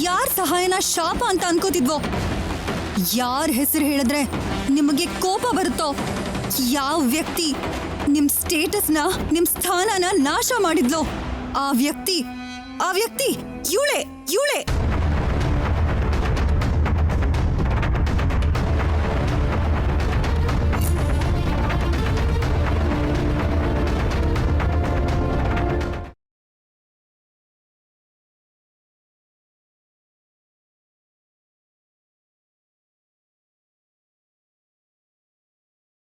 ಯಾರ ಸಹಾಯನ ಶಾಪ ಅಂತ ಅನ್ಕೋತಿದ್ವೋ, ಯಾರ ಹೆಸರು ಹೇಳಿದ್ರೆ ನಿಮಗೆ ಕೋಪ ಬರುತ್ತೋ, ಯಾವ ವ್ಯಕ್ತಿ ನಿಮ್ ಸ್ಟೇಟಸ್ನ ನಿಮ್ ಸ್ಥಾನನ ನಾಶ ಮಾಡಿದ್ಲೋ, ಆ ವ್ಯಕ್ತಿ ಇವಳೇ.